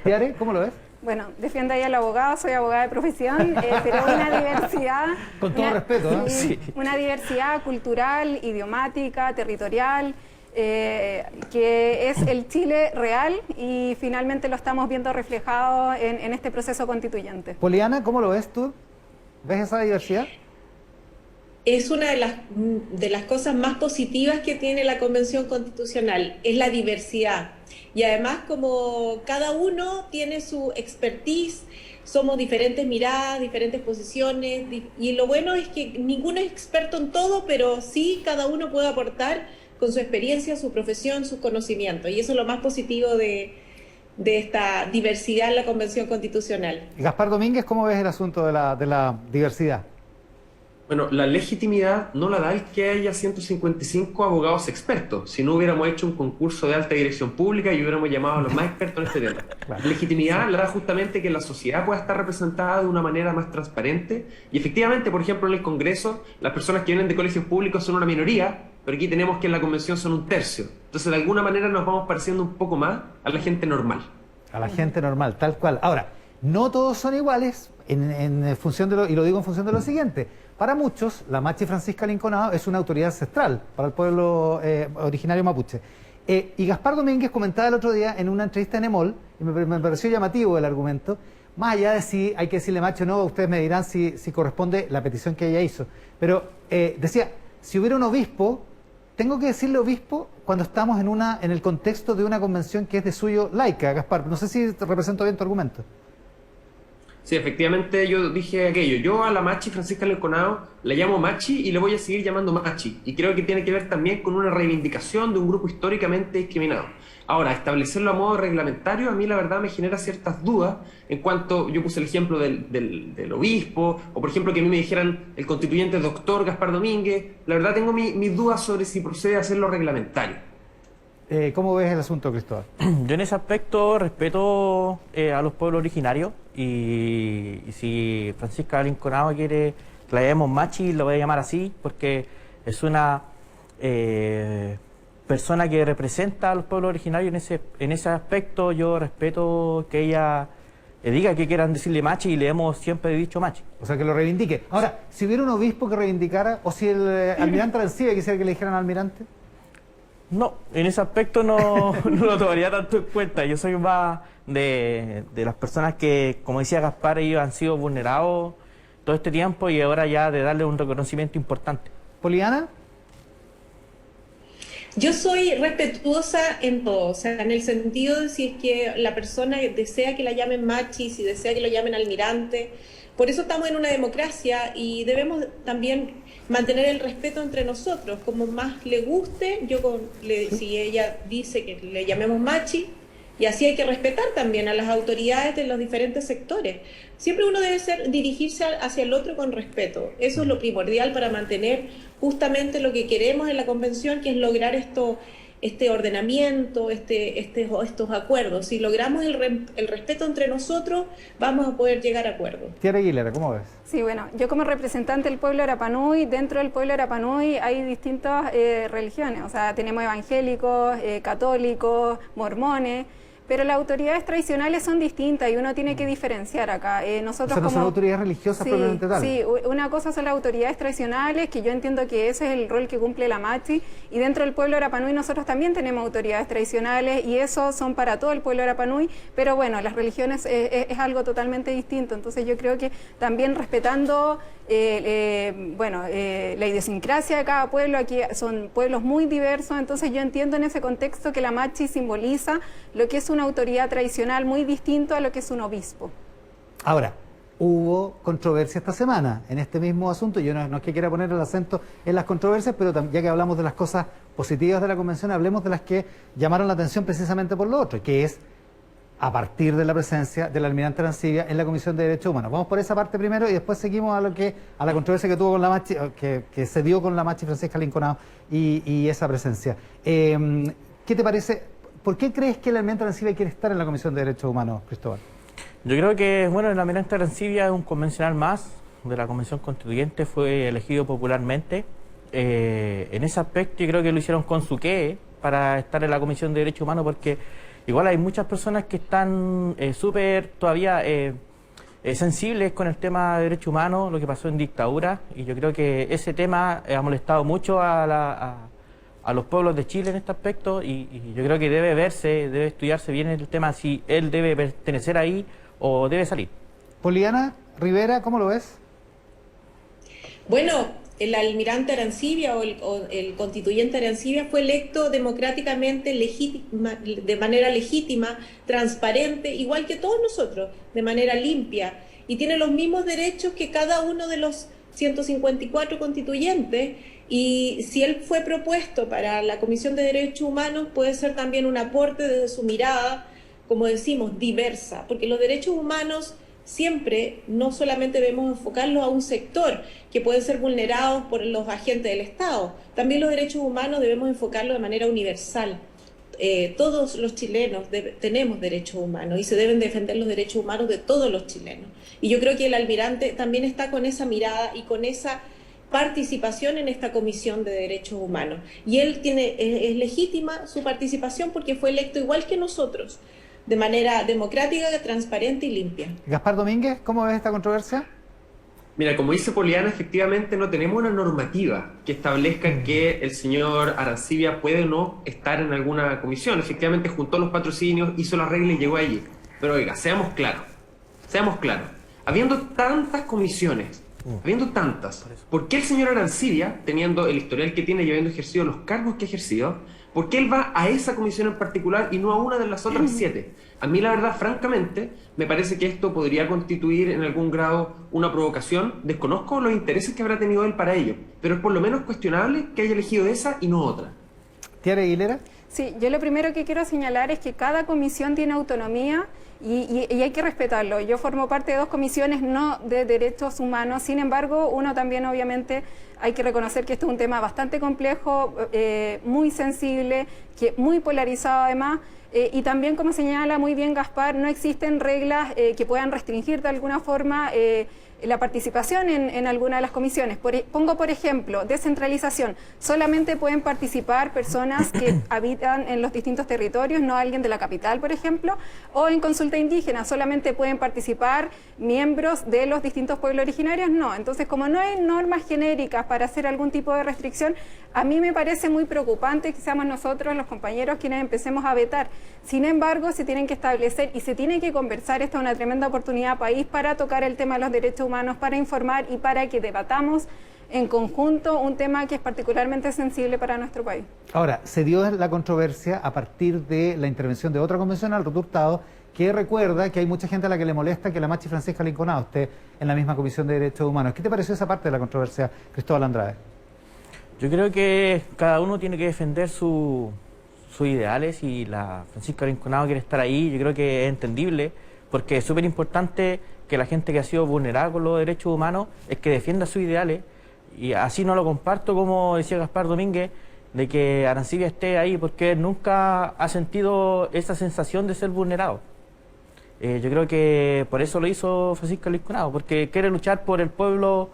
Tiare, ¿cómo lo ves? Bueno, defiendo ahí al abogado, soy abogada de profesión, pero una diversidad... Con todo respeto, ¿no? Sí, una diversidad cultural, idiomática, territorial, que es el Chile real y finalmente lo estamos viendo reflejado en este proceso constituyente. Poliana, ¿cómo lo ves tú? ¿Ves esa diversidad? Es una de las cosas más positivas que tiene la Convención Constitucional, es la diversidad. Y además, como cada uno tiene su expertise, somos diferentes miradas, diferentes posiciones, y lo bueno es que ninguno es experto en todo, pero sí cada uno puede aportar con su experiencia, su profesión, sus conocimientos. Y eso es lo más positivo de esta diversidad en la Convención Constitucional. Gaspar Domínguez, ¿cómo ves el asunto de la diversidad? Bueno, la legitimidad no la da el que haya 155 abogados expertos. Si no hubiéramos hecho un concurso de alta dirección pública y hubiéramos llamado a los más expertos en este tema. Claro. La legitimidad la da justamente que la sociedad pueda estar representada de una manera más transparente. Y efectivamente, por ejemplo, en el Congreso, las personas que vienen de colegios públicos son una minoría, pero aquí tenemos que en la convención son un tercio. Entonces, de alguna manera nos vamos pareciendo un poco más a la gente normal. A la gente normal, tal cual. Ahora, no todos son iguales en función de y lo digo en función de lo siguiente. Para muchos, la Machi Francisca Linconado es una autoridad ancestral para el pueblo originario mapuche. Y Gaspar Domínguez comentaba el otro día en una entrevista en EMOL, y me pareció llamativo el argumento, más allá de si hay que decirle macho o no, ustedes me dirán si corresponde la petición que ella hizo. Pero decía, si hubiera un obispo, tengo que decirle obispo cuando estamos en el contexto de una convención que es de suyo laica, Gaspar. No sé si te represento bien tu argumento. Sí, efectivamente yo dije aquello. Yo a la Machi Francisca Linconado la llamo Machi y le voy a seguir llamando Machi. Y creo que tiene que ver también con una reivindicación de un grupo históricamente discriminado. Ahora, establecerlo a modo reglamentario a mí la verdad me genera ciertas dudas en cuanto, yo puse el ejemplo del obispo, o por ejemplo que a mí me dijeran el constituyente doctor Gaspar Domínguez. La verdad tengo mis dudas sobre si procede a hacerlo reglamentario. ¿Cómo ves el asunto, Cristóbal? Yo en ese aspecto respeto a los pueblos originarios y si Francisca Linconado quiere que la llamemos Machi, lo voy a llamar así porque es una persona que representa a los pueblos originarios. En ese aspecto yo respeto que ella diga que quieran decirle Machi y le hemos siempre dicho Machi. O sea, que lo reivindique. Ahora, si hubiera un obispo que reivindicara, o si el almirante Arancibia quisiera que le dijeran almirante... No, en ese aspecto no lo tomaría tanto en cuenta. Yo soy más de las personas que, como decía Gaspar, ellos han sido vulnerados todo este tiempo y ahora ya de darle un reconocimiento importante. ¿Poliana? Yo soy respetuosa en todo, o sea, en el sentido de si es que la persona desea que la llamen Machi, si desea que lo llamen almirante. Por eso estamos en una democracia y debemos también mantener el respeto entre nosotros. Como más le guste, si ella dice que le llamemos Machi, Y así hay que respetar también a las autoridades de los diferentes sectores. Siempre uno debe dirigirse hacia el otro con respeto. Eso es lo primordial para mantener justamente lo que queremos en la convención, que es lograr este ordenamiento, estos acuerdos. Si logramos el respeto entre nosotros, vamos a poder llegar a acuerdos. Tiara Aguilera, ¿cómo ves? Sí, bueno, yo como representante del pueblo Arapanui, dentro del pueblo Arapanui hay distintas religiones, o sea, tenemos evangélicos, católicos, mormones, pero las autoridades tradicionales son distintas y uno tiene que diferenciar acá. Nosotros O sea, no son como autoridades religiosas sí, propiamente tal. Sí, una cosa son las autoridades tradicionales, que yo entiendo que ese es el rol que cumple la Machi, y dentro del pueblo Arapanui nosotros también tenemos autoridades tradicionales y eso son para todo el pueblo Arapanui, pero bueno, las religiones es algo totalmente distinto, entonces yo creo que también respetando la idiosincrasia de cada pueblo, aquí son pueblos muy diversos, entonces yo entiendo en ese contexto que la Machi simboliza lo que es una autoridad tradicional muy distinto a lo que es un obispo. Ahora, hubo controversia esta semana en este mismo asunto. Yo no es que quiera poner el acento en las controversias, pero ya que hablamos de las cosas positivas de la convención, hablemos de las que llamaron la atención precisamente por lo otro, que es a partir de la presencia del almirante Arancibia en la Comisión de Derechos Humanos. Vamos por esa parte primero y después seguimos a la controversia que tuvo con la Machi, que se dio con la Machi Francisca Linconao y esa presencia. ¿Qué te parece? ¿Por qué crees que el almirante Arancibia quiere estar en la Comisión de Derechos Humanos, Cristóbal? Yo creo que, bueno, el almirante Arancibia es un convencional más de la Convención Constituyente, fue elegido popularmente. En ese aspecto yo creo que lo hicieron con su qué para estar en la Comisión de Derechos Humanos, porque igual hay muchas personas que están súper todavía sensibles con el tema de derechos humanos, lo que pasó en dictadura, y yo creo que ese tema ha molestado mucho a los pueblos de Chile en este aspecto, y yo creo que debe verse, debe estudiarse bien el tema, si él debe pertenecer ahí o debe salir. Poliana Rivera, ¿cómo lo ves? Bueno, el almirante Arancibia o el constituyente Arancibia fue electo democráticamente, de manera legítima, transparente, igual que todos nosotros, de manera limpia, y tiene los mismos derechos que cada uno de los 154 constituyentes, y si él fue propuesto para la Comisión de Derechos Humanos, puede ser también un aporte desde su mirada, como decimos, diversa, porque los derechos humanos siempre no solamente debemos enfocarlos a un sector que pueden ser vulnerados por los agentes del Estado, también los derechos humanos debemos enfocarlos de manera universal. Todos los chilenos tenemos derechos humanos y se deben defender los derechos humanos de todos los chilenos. Y yo creo que el almirante también está con esa mirada y con esa participación en esta Comisión de Derechos Humanos. Y él es legítima su participación porque fue electo igual que nosotros, de manera democrática, transparente y limpia. Gaspar Domínguez, ¿cómo ves esta controversia? Mira, como dice Poliana, efectivamente no tenemos una normativa que establezca que el señor Arancibia puede o no estar en alguna comisión. Efectivamente juntó los patrocinios, hizo la regla y llegó allí. Pero oiga, seamos claros. Habiendo tantas comisiones, habiendo tantas, ¿por qué el señor Arancibia, teniendo el historial que tiene y habiendo ejercido los cargos que ha ejercido, por qué él va a esa comisión en particular y no a una de las otras 7? A mí la verdad, francamente, me parece que esto podría constituir en algún grado una provocación. Desconozco los intereses que habrá tenido él para ello, pero es por lo menos cuestionable que haya elegido esa y no otra. ¿Tiara Aguilera? Sí, yo lo primero que quiero señalar es que cada comisión tiene autonomía y hay que respetarlo. Yo formo parte de 2 comisiones no de derechos humanos, sin embargo, uno también obviamente hay que reconocer que esto es un tema bastante complejo, muy sensible, muy polarizado además, y también, como señala muy bien Gaspar, no existen reglas que puedan restringir de alguna forma la participación en alguna de las comisiones. Pongo por ejemplo, descentralización. Solamente pueden participar personas que habitan en los distintos territorios, no alguien de la capital, por ejemplo, o en consulta indígena. Solamente pueden participar miembros de los distintos pueblos originarios, no. Entonces, como no hay normas genéricas para hacer algún tipo de restricción, a mí me parece muy preocupante que seamos nosotros, los compañeros, quienes empecemos a vetar. Sin embargo, se tienen que establecer y se tiene que conversar. Esta es una tremenda oportunidad país para tocar el tema de los derechos humanos, para informar y para que debatamos en conjunto un tema que es particularmente sensible para nuestro país. Ahora, se dio la controversia a partir de la intervención de otra convencional, Ruth Hurtado, que recuerda que hay mucha gente a la que le molesta que la Machi Francisca Linconao esté en la misma Comisión de Derechos Humanos. ¿Qué te pareció esa parte de la controversia, Cristóbal Andrade? Yo creo que cada uno tiene que defender su sus ideales y la Francisca Rinconado quiere estar ahí. Yo creo que es entendible, porque es súper importante que la gente que ha sido vulnerada con los derechos humanos es que defienda sus ideales, y así no lo comparto, como decía Gaspar Domínguez, de que Arancibia esté ahí, porque él nunca ha sentido esa sensación de ser vulnerado. Yo creo que por eso lo hizo Francisca Rinconado, porque quiere luchar por el pueblo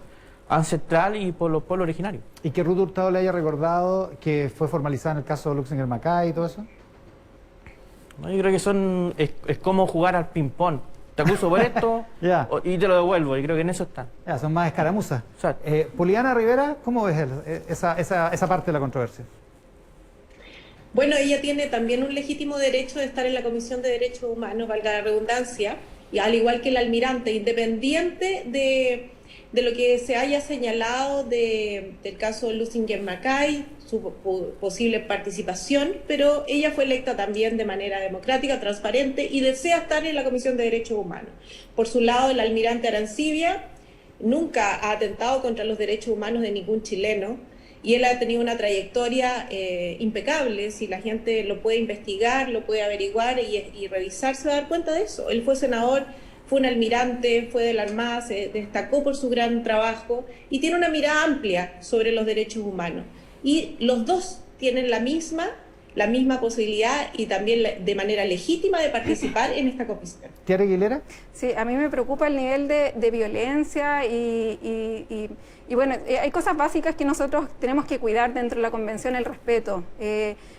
ancestral y por los pueblos originarios. ¿Y que Ruth Hurtado le haya recordado que fue formalizada en el caso de Luxinger Macay y todo eso? No, yo creo que es como jugar al ping-pong. Te acuso por esto Ya. Y te lo devuelvo, y creo que en eso están. Ya, son más escaramuzas. Exacto. Poliana Rivera, ¿cómo ves esa parte de la controversia? Bueno, ella tiene también un legítimo derecho de estar en la Comisión de Derechos Humanos, valga la redundancia, y al igual que el almirante, independiente de lo que se haya señalado del caso de Luxinger Macay, su posible participación, pero ella fue electa también de manera democrática, transparente, y desea estar en la Comisión de Derechos Humanos. Por su lado, el almirante Arancibia nunca ha atentado contra los derechos humanos de ningún chileno, y él ha tenido una trayectoria impecable. Si la gente lo puede investigar, lo puede averiguar y revisar, se va a dar cuenta de eso. Él fue senador, fue un almirante, fue de la Armada, se destacó por su gran trabajo y tiene una mirada amplia sobre los derechos humanos. Y los dos tienen la misma posibilidad y también de manera legítima de participar en esta comisión. ¿Tiara Aguilera? Sí, a mí me preocupa el nivel de violencia y bueno, hay cosas básicas que nosotros tenemos que cuidar dentro de la convención, el respeto.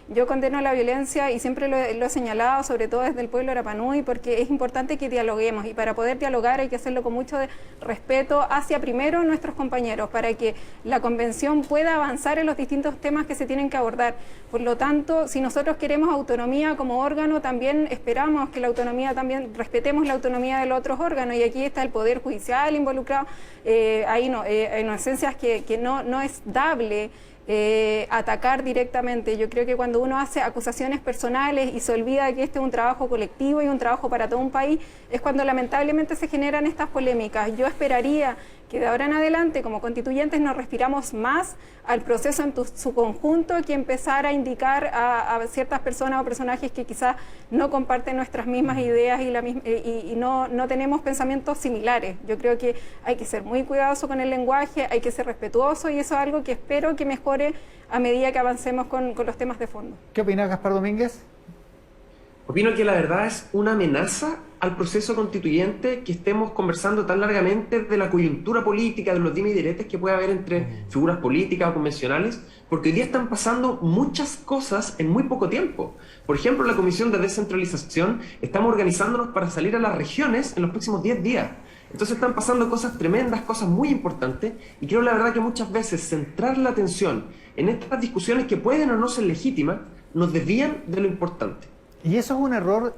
Yo condeno la violencia y siempre lo he señalado, sobre todo desde el pueblo de Rapa Nui, porque es importante que dialoguemos, y para poder dialogar hay que hacerlo con mucho respeto hacia primero nuestros compañeros, para que la convención pueda avanzar en los distintos temas que se tienen que abordar. Por lo tanto, si nosotros queremos autonomía como órgano, también esperamos que la autonomía, también respetemos la autonomía de los otros órganos, y aquí está el Poder Judicial involucrado. Hay inocencias que no es dable atacar directamente. Yo creo que cuando uno hace acusaciones personales y se olvida que este es un trabajo colectivo y un trabajo para todo un país, es cuando lamentablemente se generan estas polémicas. Yo esperaría que de ahora en adelante, como constituyentes, nos respiramos más al proceso en su conjunto, que empezar a indicar a ciertas personas o personajes que quizás no comparten nuestras mismas ideas y no tenemos pensamientos similares. Yo creo que hay que ser muy cuidadoso con el lenguaje, hay que ser respetuoso, y eso es algo que espero que mejore a medida que avancemos con los temas de fondo. ¿Qué opinas, Gaspar Domínguez? Opino que la verdad es una amenaza al proceso constituyente que estemos conversando tan largamente de la coyuntura política, de los dimes y diretes que puede haber entre figuras políticas o convencionales, porque hoy día están pasando muchas cosas en muy poco tiempo. Por ejemplo, la Comisión de Descentralización, estamos organizándonos para salir a las regiones en los próximos 10 días. Entonces están pasando cosas tremendas, cosas muy importantes, y creo la verdad que muchas veces centrar la atención en estas discusiones que pueden o no ser legítimas, nos desvían de lo importante. ¿Y eso es un error?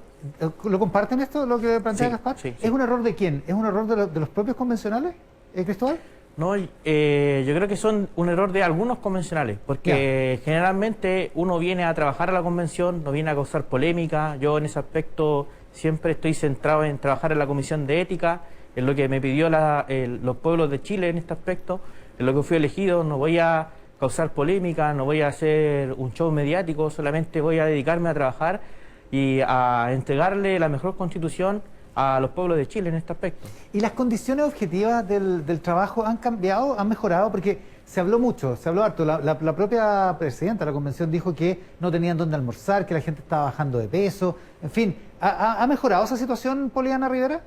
¿Lo comparten esto, lo que plantea Gaspar? Sí. ¿Es un error de quién? ¿Es un error de los propios convencionales, Cristóbal? No, yo creo que son un error de algunos convencionales, porque generalmente uno viene a trabajar a la convención, no viene a causar polémica. Yo en ese aspecto siempre estoy centrado en trabajar en la Comisión de Ética, en lo que me pidió los pueblos de Chile en este aspecto, en lo que fui elegido. No voy a causar polémica, no voy a hacer un show mediático, solamente voy a dedicarme a trabajar y a entregarle la mejor constitución a los pueblos de Chile en este aspecto. ¿Y las condiciones objetivas del trabajo han cambiado, han mejorado? Porque se habló mucho, se habló harto. La propia presidenta de la convención dijo que no tenían dónde almorzar, que la gente estaba bajando de peso. En fin, ¿ha mejorado esa situación, Poliana Rivera?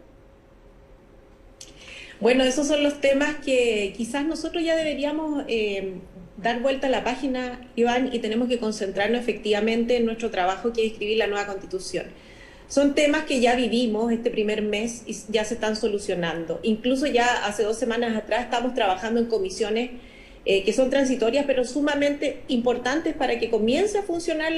Bueno, esos son los temas que quizás nosotros ya deberíamos dar vuelta a la página, Iván, y tenemos que concentrarnos efectivamente en nuestro trabajo, que es escribir la nueva Constitución. Son temas que ya vivimos este primer mes y ya se están solucionando. Incluso ya hace 2 semanas atrás estamos trabajando en comisiones que son transitorias, pero sumamente importantes para que comience a funcionar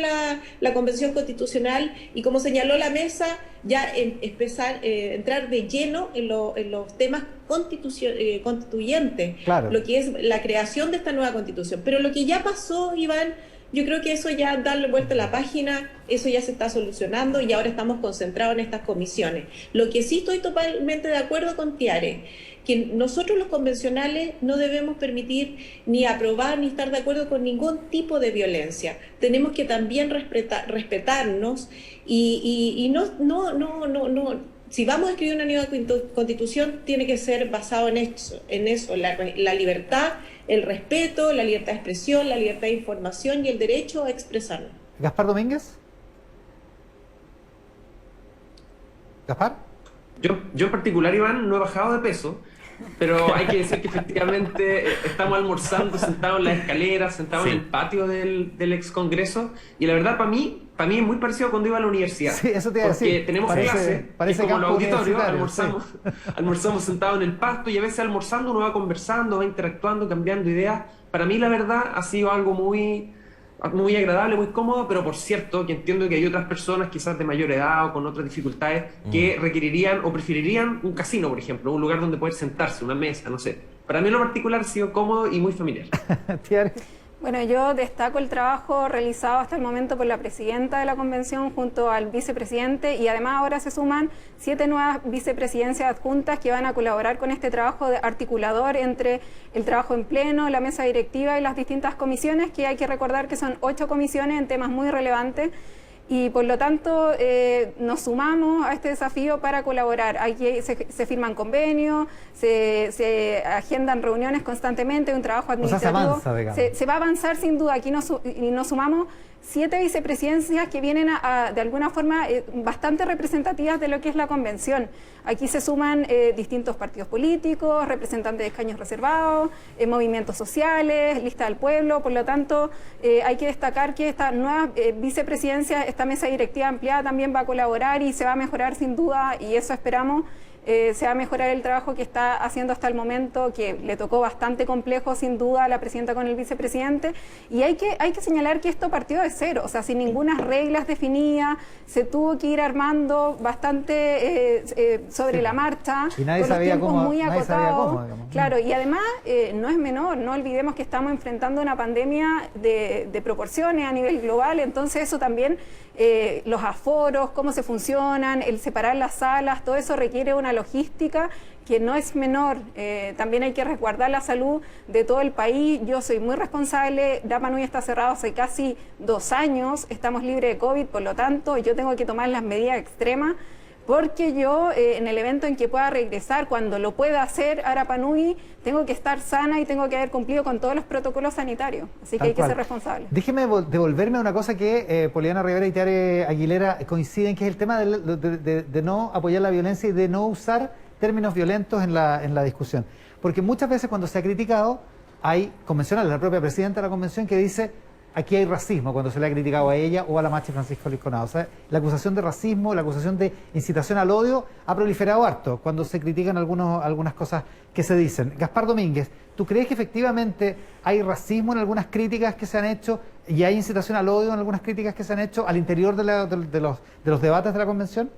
la Convención Constitucional, y como señaló la mesa, ya entrar de lleno en los temas constituyentes, Claro. lo que es la creación de esta nueva Constitución. Pero lo que ya pasó, Iván, yo creo que eso ya darle vuelta a la página, eso ya se está solucionando y ahora estamos concentrados en estas comisiones. Lo que sí estoy totalmente de acuerdo con Tiare, que nosotros los convencionales no debemos permitir ni aprobar ni estar de acuerdo con ningún tipo de violencia. Tenemos que también respetarnos y no. Si vamos a escribir una nueva constitución, tiene que ser basado en eso, la libertad, el respeto, la libertad de expresión, la libertad de información y el derecho a expresarnos. Gaspar Domínguez. ¿Gaspar? Yo en particular, Iván, no he bajado de peso, pero hay que decir que efectivamente estamos almorzando sentados en la escalera, sentados en el patio del ex Congreso, y la verdad para mí es muy parecido a cuando iba a la universidad. Sí, eso te iba a decir. Porque tenemos clase, como en los auditorios, almorzamos sentados en el pasto, y a veces almorzando uno va conversando, va interactuando, cambiando ideas. Para mí la verdad ha sido algo muy agradable, muy cómodo, pero por cierto que entiendo que hay otras personas quizás de mayor edad o con otras dificultades que requerirían o preferirían un casino, por ejemplo, un lugar donde poder sentarse, una mesa, no sé. Para mí en lo particular ha sido cómodo y muy familiar. Bueno, yo destaco el trabajo realizado hasta el momento por la presidenta de la convención junto al vicepresidente, y además ahora se suman 7 nuevas vicepresidencias adjuntas que van a colaborar con este trabajo de articulador entre el trabajo en pleno, la mesa directiva y las distintas comisiones, que hay que recordar que son 8 comisiones en temas muy relevantes. Y por lo tanto nos sumamos a este desafío para colaborar. Aquí se firman convenios, se agendan reuniones constantemente, un trabajo administrativo. O sea, se avanza, digamos. Se va a avanzar sin duda. Aquí nos sumamos 7 vicepresidencias que vienen de alguna forma bastante representativas de lo que es la convención. Aquí se suman distintos partidos políticos, representantes de escaños reservados, movimientos sociales, lista del pueblo. Por lo tanto, hay que destacar que esta nueva vicepresidencia, esta mesa directiva ampliada también va a colaborar y se va a mejorar sin duda, y eso esperamos. Se va a mejorar el trabajo que está haciendo hasta el momento, que le tocó bastante complejo sin duda a la presidenta con el vicepresidente, y hay que señalar que esto partió de cero, o sea, sin ninguna reglas definidas, se tuvo que ir armando bastante sobre la marcha, y nadie con los sabía tiempos cómo, muy nadie sabía acotados. cómo, digamos. Claro, y además no es menor, no olvidemos que estamos enfrentando una pandemia de proporciones a nivel global, entonces eso también, los aforos, cómo se funcionan, el separar las salas, todo eso requiere una logística que no es menor. También hay que resguardar la salud de todo el país. Yo soy muy responsable, Rapa Nui está cerrado hace casi 2 años, estamos libres de COVID, por lo tanto yo tengo que tomar las medidas extremas, porque yo en el evento en que pueda regresar, cuando lo pueda hacer a Rapa Nui, tengo que estar sana y tengo que haber cumplido con todos los protocolos sanitarios, así que hay que ser responsable. Déjeme devolverme a una cosa que Poliana Rivera y Tiare Aguilera coinciden, que es el tema de no apoyar la violencia y de no usar términos violentos en la discusión. Porque muchas veces cuando se ha criticado, hay convencionales, la propia presidenta de la convención, que dice: aquí hay racismo, cuando se le ha criticado a ella o a la Machi Francisco Lisconado. O sea, la acusación de racismo, la acusación de incitación al odio ha proliferado harto cuando se critican algunas cosas que se dicen. Gaspar Domínguez, ¿tú crees que efectivamente hay racismo en algunas críticas que se han hecho y hay incitación al odio en algunas críticas que se han hecho al interior de los debates de la convención?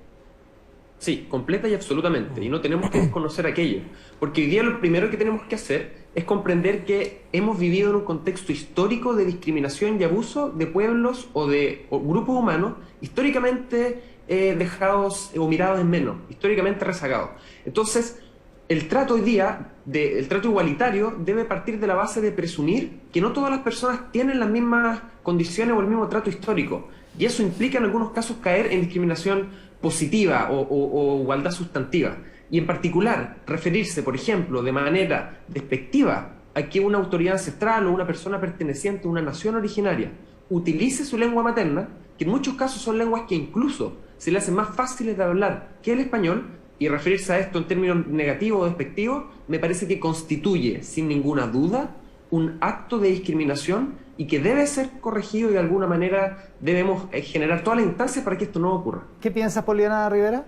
Sí, completa y absolutamente, y no tenemos que desconocer aquello, porque hoy día lo primero que tenemos que hacer es comprender que hemos vivido en un contexto histórico de discriminación y abuso de pueblos o grupos humanos históricamente dejados o mirados en menos, históricamente rezagados. Entonces, el trato hoy día, el trato igualitario, debe partir de la base de presumir que no todas las personas tienen las mismas condiciones o el mismo trato histórico, y eso implica en algunos casos caer en discriminación positiva o igualdad sustantiva, y en particular referirse, por ejemplo, de manera despectiva a que una autoridad ancestral o una persona perteneciente a una nación originaria utilice su lengua materna, que en muchos casos son lenguas que incluso se le hacen más fáciles de hablar que el español, y referirse a esto en términos negativos o despectivos, me parece que constituye sin ninguna duda un acto de discriminación y que debe ser corregido, y de alguna manera debemos generar todas las instancias para que esto no ocurra. ¿Qué piensas, Poliana Rivera?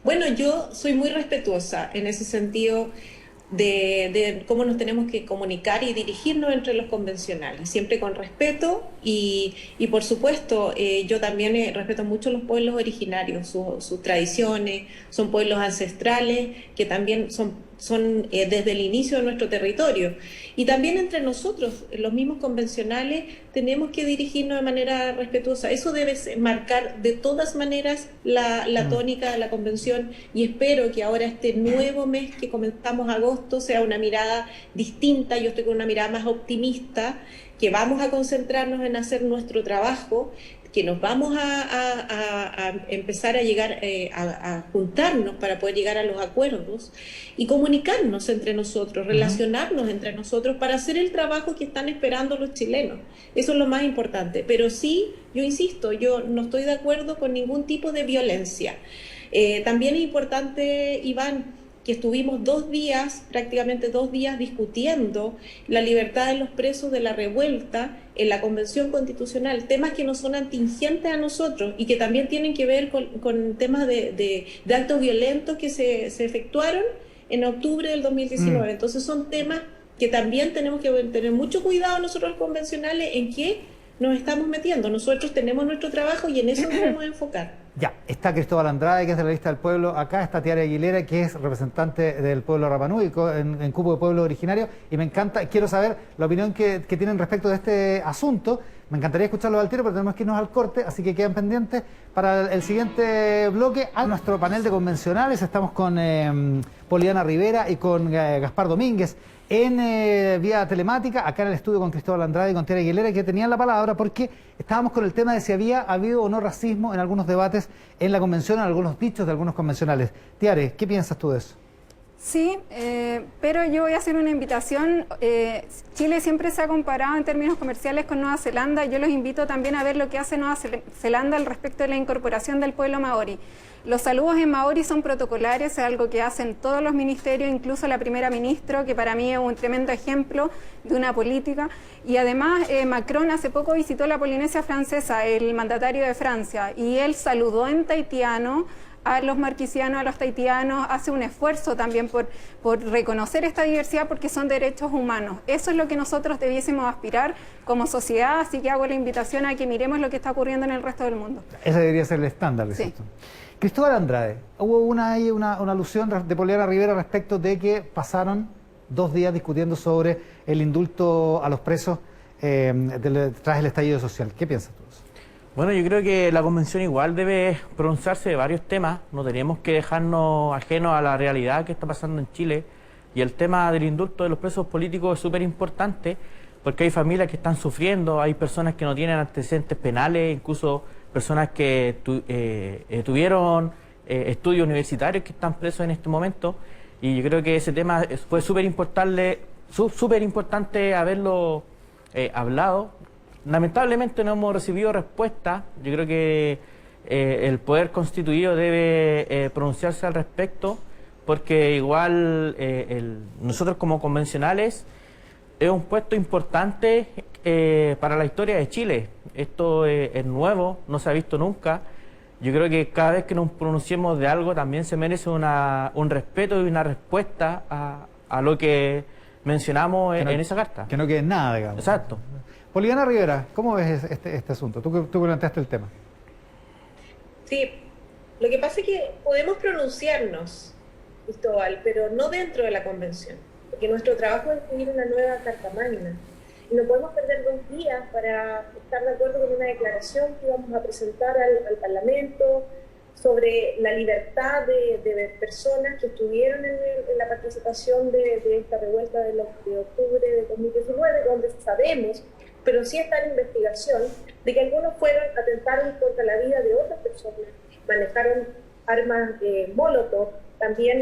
Bueno, yo soy muy respetuosa en ese sentido de cómo nos tenemos que comunicar y dirigirnos entre los convencionales, siempre con respeto y por supuesto yo también respeto mucho los pueblos originarios, sus tradiciones, son pueblos ancestrales que también son son desde el inicio de nuestro territorio. Y también entre nosotros, los mismos convencionales, tenemos que dirigirnos de manera respetuosa. Eso debe marcar de todas maneras la tónica de la convención, y espero que ahora este nuevo mes que comenzamos agosto sea una mirada distinta. Yo estoy con una mirada más optimista, que vamos a concentrarnos en hacer nuestro trabajo, que nos vamos a empezar a llegar a juntarnos para poder llegar a los acuerdos y comunicarnos entre nosotros, relacionarnos entre nosotros para hacer el trabajo que están esperando los chilenos. Eso es lo más importante. Pero sí, yo insisto, yo no estoy de acuerdo con ningún tipo de violencia. También es importante, Iván, que estuvimos prácticamente 2 días discutiendo la libertad de los presos de la revuelta en la Convención Constitucional, temas que no son atingentes a nosotros y que también tienen que ver con temas de actos violentos que se efectuaron en octubre del 2019. Entonces son temas que también tenemos que tener mucho cuidado nosotros los convencionales en qué nos estamos metiendo. Nosotros tenemos nuestro trabajo y en eso nos debemos enfocar. Ya, está Cristóbal Andrade, que es de la lista del pueblo. Acá está Tiare Aguilera, que es representante del pueblo Rapa Nui en Cupo de Pueblo Originario. Y me encanta, quiero saber la opinión que tienen respecto de este asunto. Me encantaría escucharlo al tiro, pero tenemos que irnos al corte, así que quedan pendientes para el siguiente bloque a nuestro panel de convencionales. Estamos con Poliana Rivera y con Gaspar Domínguez en vía telemática, acá en el estudio con Cristóbal Andrade y con Tiare Aguilera, que tenían la palabra porque estábamos con el tema de si había habido o no racismo en algunos debates en la convención, en algunos dichos de algunos convencionales. Tiare, ¿qué piensas tú de eso? Sí, pero yo voy a hacer una invitación. Chile siempre se ha comparado en términos comerciales con Nueva Zelanda. Yo los invito también a ver lo que hace Nueva Zelanda al respecto de la incorporación del pueblo maorí. Los saludos en maorí son protocolares, es algo que hacen todos los ministerios, incluso la primera ministra, que para mí es un tremendo ejemplo de una política. Y además Macron hace poco visitó la Polinesia Francesa, el mandatario de Francia, y él saludó en tahitiano a los marquisianos, a los tahitianos, hace un esfuerzo también por reconocer esta diversidad porque son derechos humanos. Eso es lo que nosotros debiésemos aspirar como sociedad, así que hago la invitación a que miremos lo que está ocurriendo en el resto del mundo. Ese debería ser el estándar, sí. ¿Cierto? Cristóbal Andrade, hubo una alusión de Poliana Rivera respecto de que pasaron 2 días discutiendo sobre el indulto a los presos tras el estallido social. ¿Qué piensas tú? Bueno, yo creo que la convención igual debe pronunciarse de varios temas. No tenemos que dejarnos ajenos a la realidad que está pasando en Chile. Y el tema del indulto de los presos políticos es súper importante porque hay familias que están sufriendo, hay personas que no tienen antecedentes penales, incluso personas que tuvieron estudios universitarios que están presos en este momento. Y yo creo que ese tema fue súper importante haberlo hablado. Lamentablemente no hemos recibido respuesta. Yo creo que el Poder Constituido debe pronunciarse al respecto, porque igual nosotros como convencionales es un puesto importante para la historia de Chile. Esto es nuevo, no se ha visto nunca. Yo creo que cada vez que nos pronunciemos de algo también se merece un respeto y una respuesta a lo que mencionamos en esa carta. Que no quede nada, digamos. Exacto. Poliana Rivera, ¿cómo ves este asunto? Tú planteaste el tema. Sí, lo que pasa es que podemos pronunciarnos, Cristóbal, pero no dentro de la convención, porque nuestro trabajo es escribir una nueva Carta Magna y no podemos perder 2 días para estar de acuerdo con una declaración que vamos a presentar al Parlamento sobre la libertad de personas que estuvieron en la participación de esta revuelta de octubre de 2019, donde sabemos, pero sí está en investigación, de que algunos atentaron contra la vida de otras personas, manejaron armas molotov, también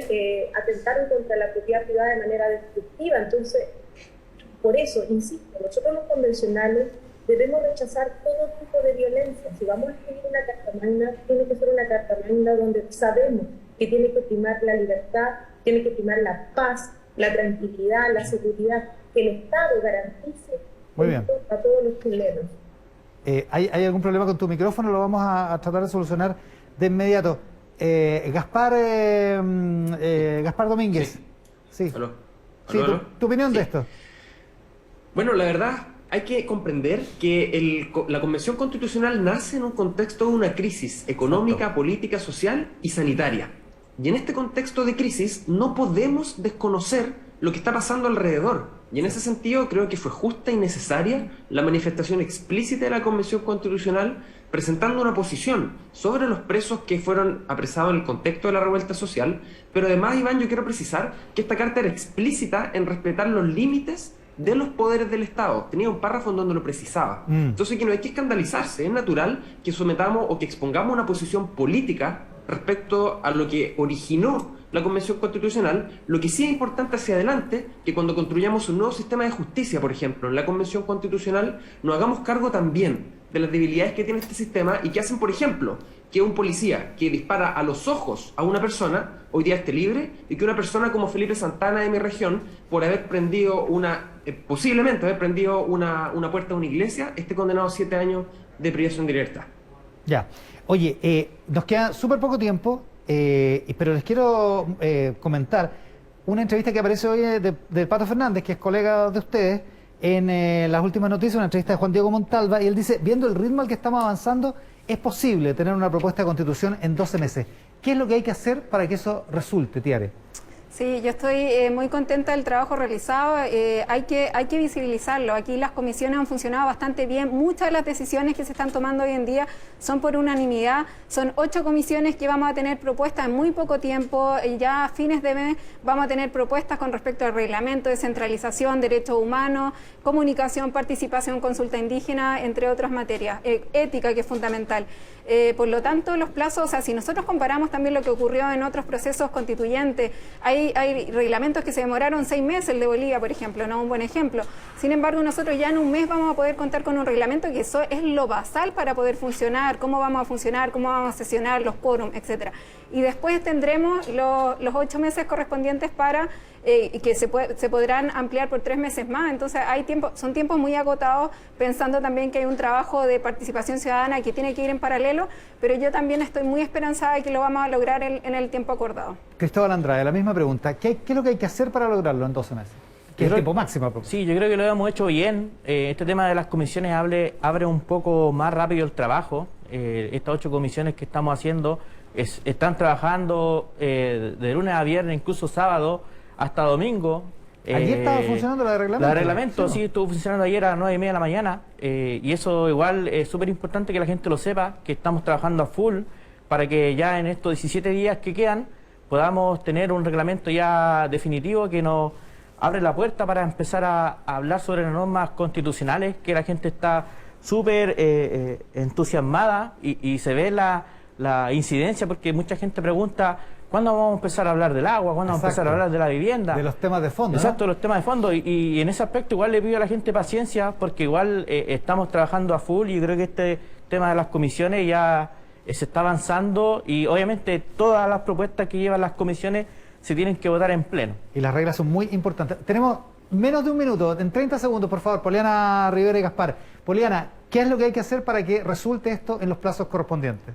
atentaron contra la propiedad privada de manera destructiva. Entonces, por eso, insisto, nosotros los convencionales debemos rechazar todo tipo de violencia. Si vamos a escribir una carta magna, tiene que ser una carta magna donde sabemos que tiene que primar la libertad, tiene que primar la paz, la tranquilidad, la seguridad, que el Estado garantice muy bien a todos los chilenos. ¿Hay algún problema con tu micrófono? Lo vamos a tratar de solucionar de inmediato. Gaspar Domínguez. Sí. ¿Aló? Sí, ¿Aló? ¿Tu opinión de esto? Bueno, la verdad, hay que comprender que la Convención Constitucional nace en un contexto de una crisis económica, política, social y sanitaria. Y en este contexto de crisis no podemos desconocer lo que está pasando alrededor. Y en ese sentido creo que fue justa y necesaria la manifestación explícita de la Convención Constitucional presentando una posición sobre los presos que fueron apresados en el contexto de la revuelta social. Pero además, Iván, yo quiero precisar que esta carta era explícita en respetar los límites de los poderes del Estado. Tenía un párrafo en donde lo precisaba. Entonces, que no hay que escandalizarse. Es natural que sometamos o que expongamos una posición política respecto a lo que originó la Convención Constitucional. Lo que sí es importante hacia adelante, que cuando construyamos un nuevo sistema de justicia, por ejemplo, en la Convención Constitucional, nos hagamos cargo también de las debilidades que tiene este sistema y que hacen, por ejemplo, que un policía que dispara a los ojos a una persona hoy día esté libre, y que una persona como Felipe Santana de mi región, por haber prendido posiblemente haber prendido una puerta de una iglesia, esté condenado a 7 años de privación de libertad. Ya. Oye, nos queda súper poco tiempo, pero les quiero comentar una entrevista que aparece hoy del Pato Fernández, que es colega de ustedes, en las últimas noticias, una entrevista de Juan Diego Montalva, y él dice, viendo el ritmo al que estamos avanzando, es posible tener una propuesta de constitución en 12 meses. ¿Qué es lo que hay que hacer para que eso resulte, Tiare? Sí, yo estoy muy contenta del trabajo realizado. Hay que visibilizarlo. Aquí las comisiones han funcionado bastante bien. Muchas de las decisiones que se están tomando hoy en día son por unanimidad. Son 8 comisiones que vamos a tener propuestas en muy poco tiempo. Ya a fines de mes vamos a tener propuestas con respecto al reglamento, descentralización, derechos humanos, comunicación, participación, consulta indígena, entre otras materias. Ética, que es fundamental. Por lo tanto, los plazos, o sea, si nosotros comparamos también lo que ocurrió en otros procesos constituyentes, hay reglamentos que se demoraron 6 meses, el de Bolivia, por ejemplo, no un buen ejemplo. Sin embargo, nosotros ya en un mes vamos a poder contar con un reglamento que eso es lo basal para poder funcionar, cómo vamos a funcionar, cómo vamos a sesionar, los quórum, etcétera. Y después tendremos los 8 meses correspondientes para que se podrán ampliar por 3 meses más. Entonces son tiempos muy agotados, pensando también que hay un trabajo de participación ciudadana que tiene que ir en paralelo, pero yo también estoy muy esperanzada de que lo vamos a lograr en el tiempo acordado. Cristóbal Andrade, la misma pregunta. ¿Qué es lo que hay que hacer para lograrlo en 12 meses? ¿Qué es el tiempo máximo? Sí, yo creo que lo hemos hecho bien. Este tema de las comisiones abre un poco más rápido el trabajo. Estas 8 comisiones que estamos haciendo están trabajando de lunes a viernes, incluso sábado hasta domingo. ¿Allí estaba funcionando la de reglamento? La de reglamento, sí, estuvo funcionando ayer a las 9:30 de la mañana. Y eso igual es súper importante que la gente lo sepa, que estamos trabajando a full para que ya en estos 17 días que quedan podamos tener un reglamento ya definitivo que nos abre la puerta para empezar a hablar sobre las normas constitucionales, que la gente está súper entusiasmada y se ve la incidencia, porque mucha gente pregunta ¿cuándo vamos a empezar a hablar del agua? ¿Cuándo vamos a empezar a hablar de la vivienda? De los temas de fondo. Exacto, ¿no? Los temas de fondo. Y en ese aspecto igual le pido a la gente paciencia, porque igual estamos trabajando a full y creo que este tema de las comisiones ya se está avanzando, y obviamente todas las propuestas que llevan las comisiones se tienen que votar en pleno. Y las reglas son muy importantes. Tenemos menos de un minuto, en 30 segundos, por favor, Poliana Rivera y Gaspar. Poliana, ¿qué es lo que hay que hacer para que resulte esto en los plazos correspondientes?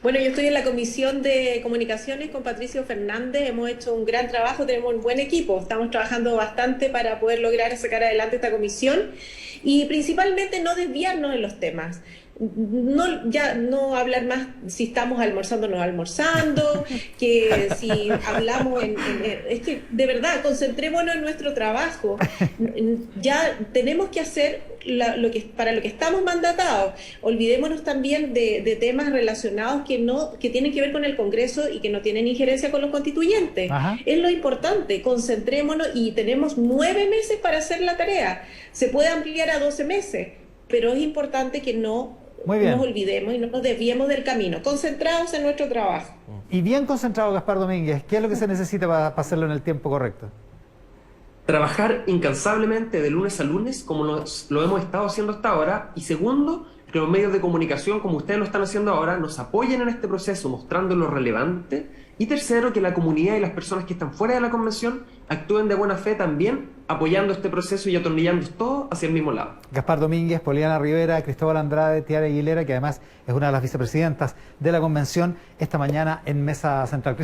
Bueno, yo estoy en la Comisión de Comunicaciones con Patricio Fernández, hemos hecho un gran trabajo, tenemos un buen equipo, estamos trabajando bastante para poder lograr sacar adelante esta comisión y principalmente no desviarnos en los temas. No hablar más si estamos almorzando o no almorzando, que si hablamos es que de verdad concentrémonos en nuestro trabajo. Ya tenemos que hacer para lo que estamos mandatados. Olvidémonos también de temas relacionados que tienen que ver con el Congreso y que no tienen injerencia con los constituyentes. Ajá. Es lo importante, concentrémonos, y tenemos 9 meses para hacer la tarea. Se puede ampliar a 12 meses, pero es importante que no nos olvidemos y no nos desviemos del camino, concentrados en nuestro trabajo. Y bien concentrado, Gaspar Domínguez, ¿qué es lo que se necesita para hacerlo en el tiempo correcto? Trabajar incansablemente de lunes a lunes, como lo hemos estado haciendo hasta ahora, y segundo, que los medios de comunicación, como ustedes lo están haciendo ahora, nos apoyen en este proceso mostrando lo relevante, y tercero, que la comunidad y las personas que están fuera de la convención actúen de buena fe también, apoyando este proceso y atornillando todo hacia el mismo lado. Gaspar Domínguez, Poliana Rivera, Cristóbal Andrade, Tiare Aguilera, que además es una de las vicepresidentas de la convención, esta mañana en Mesa Central.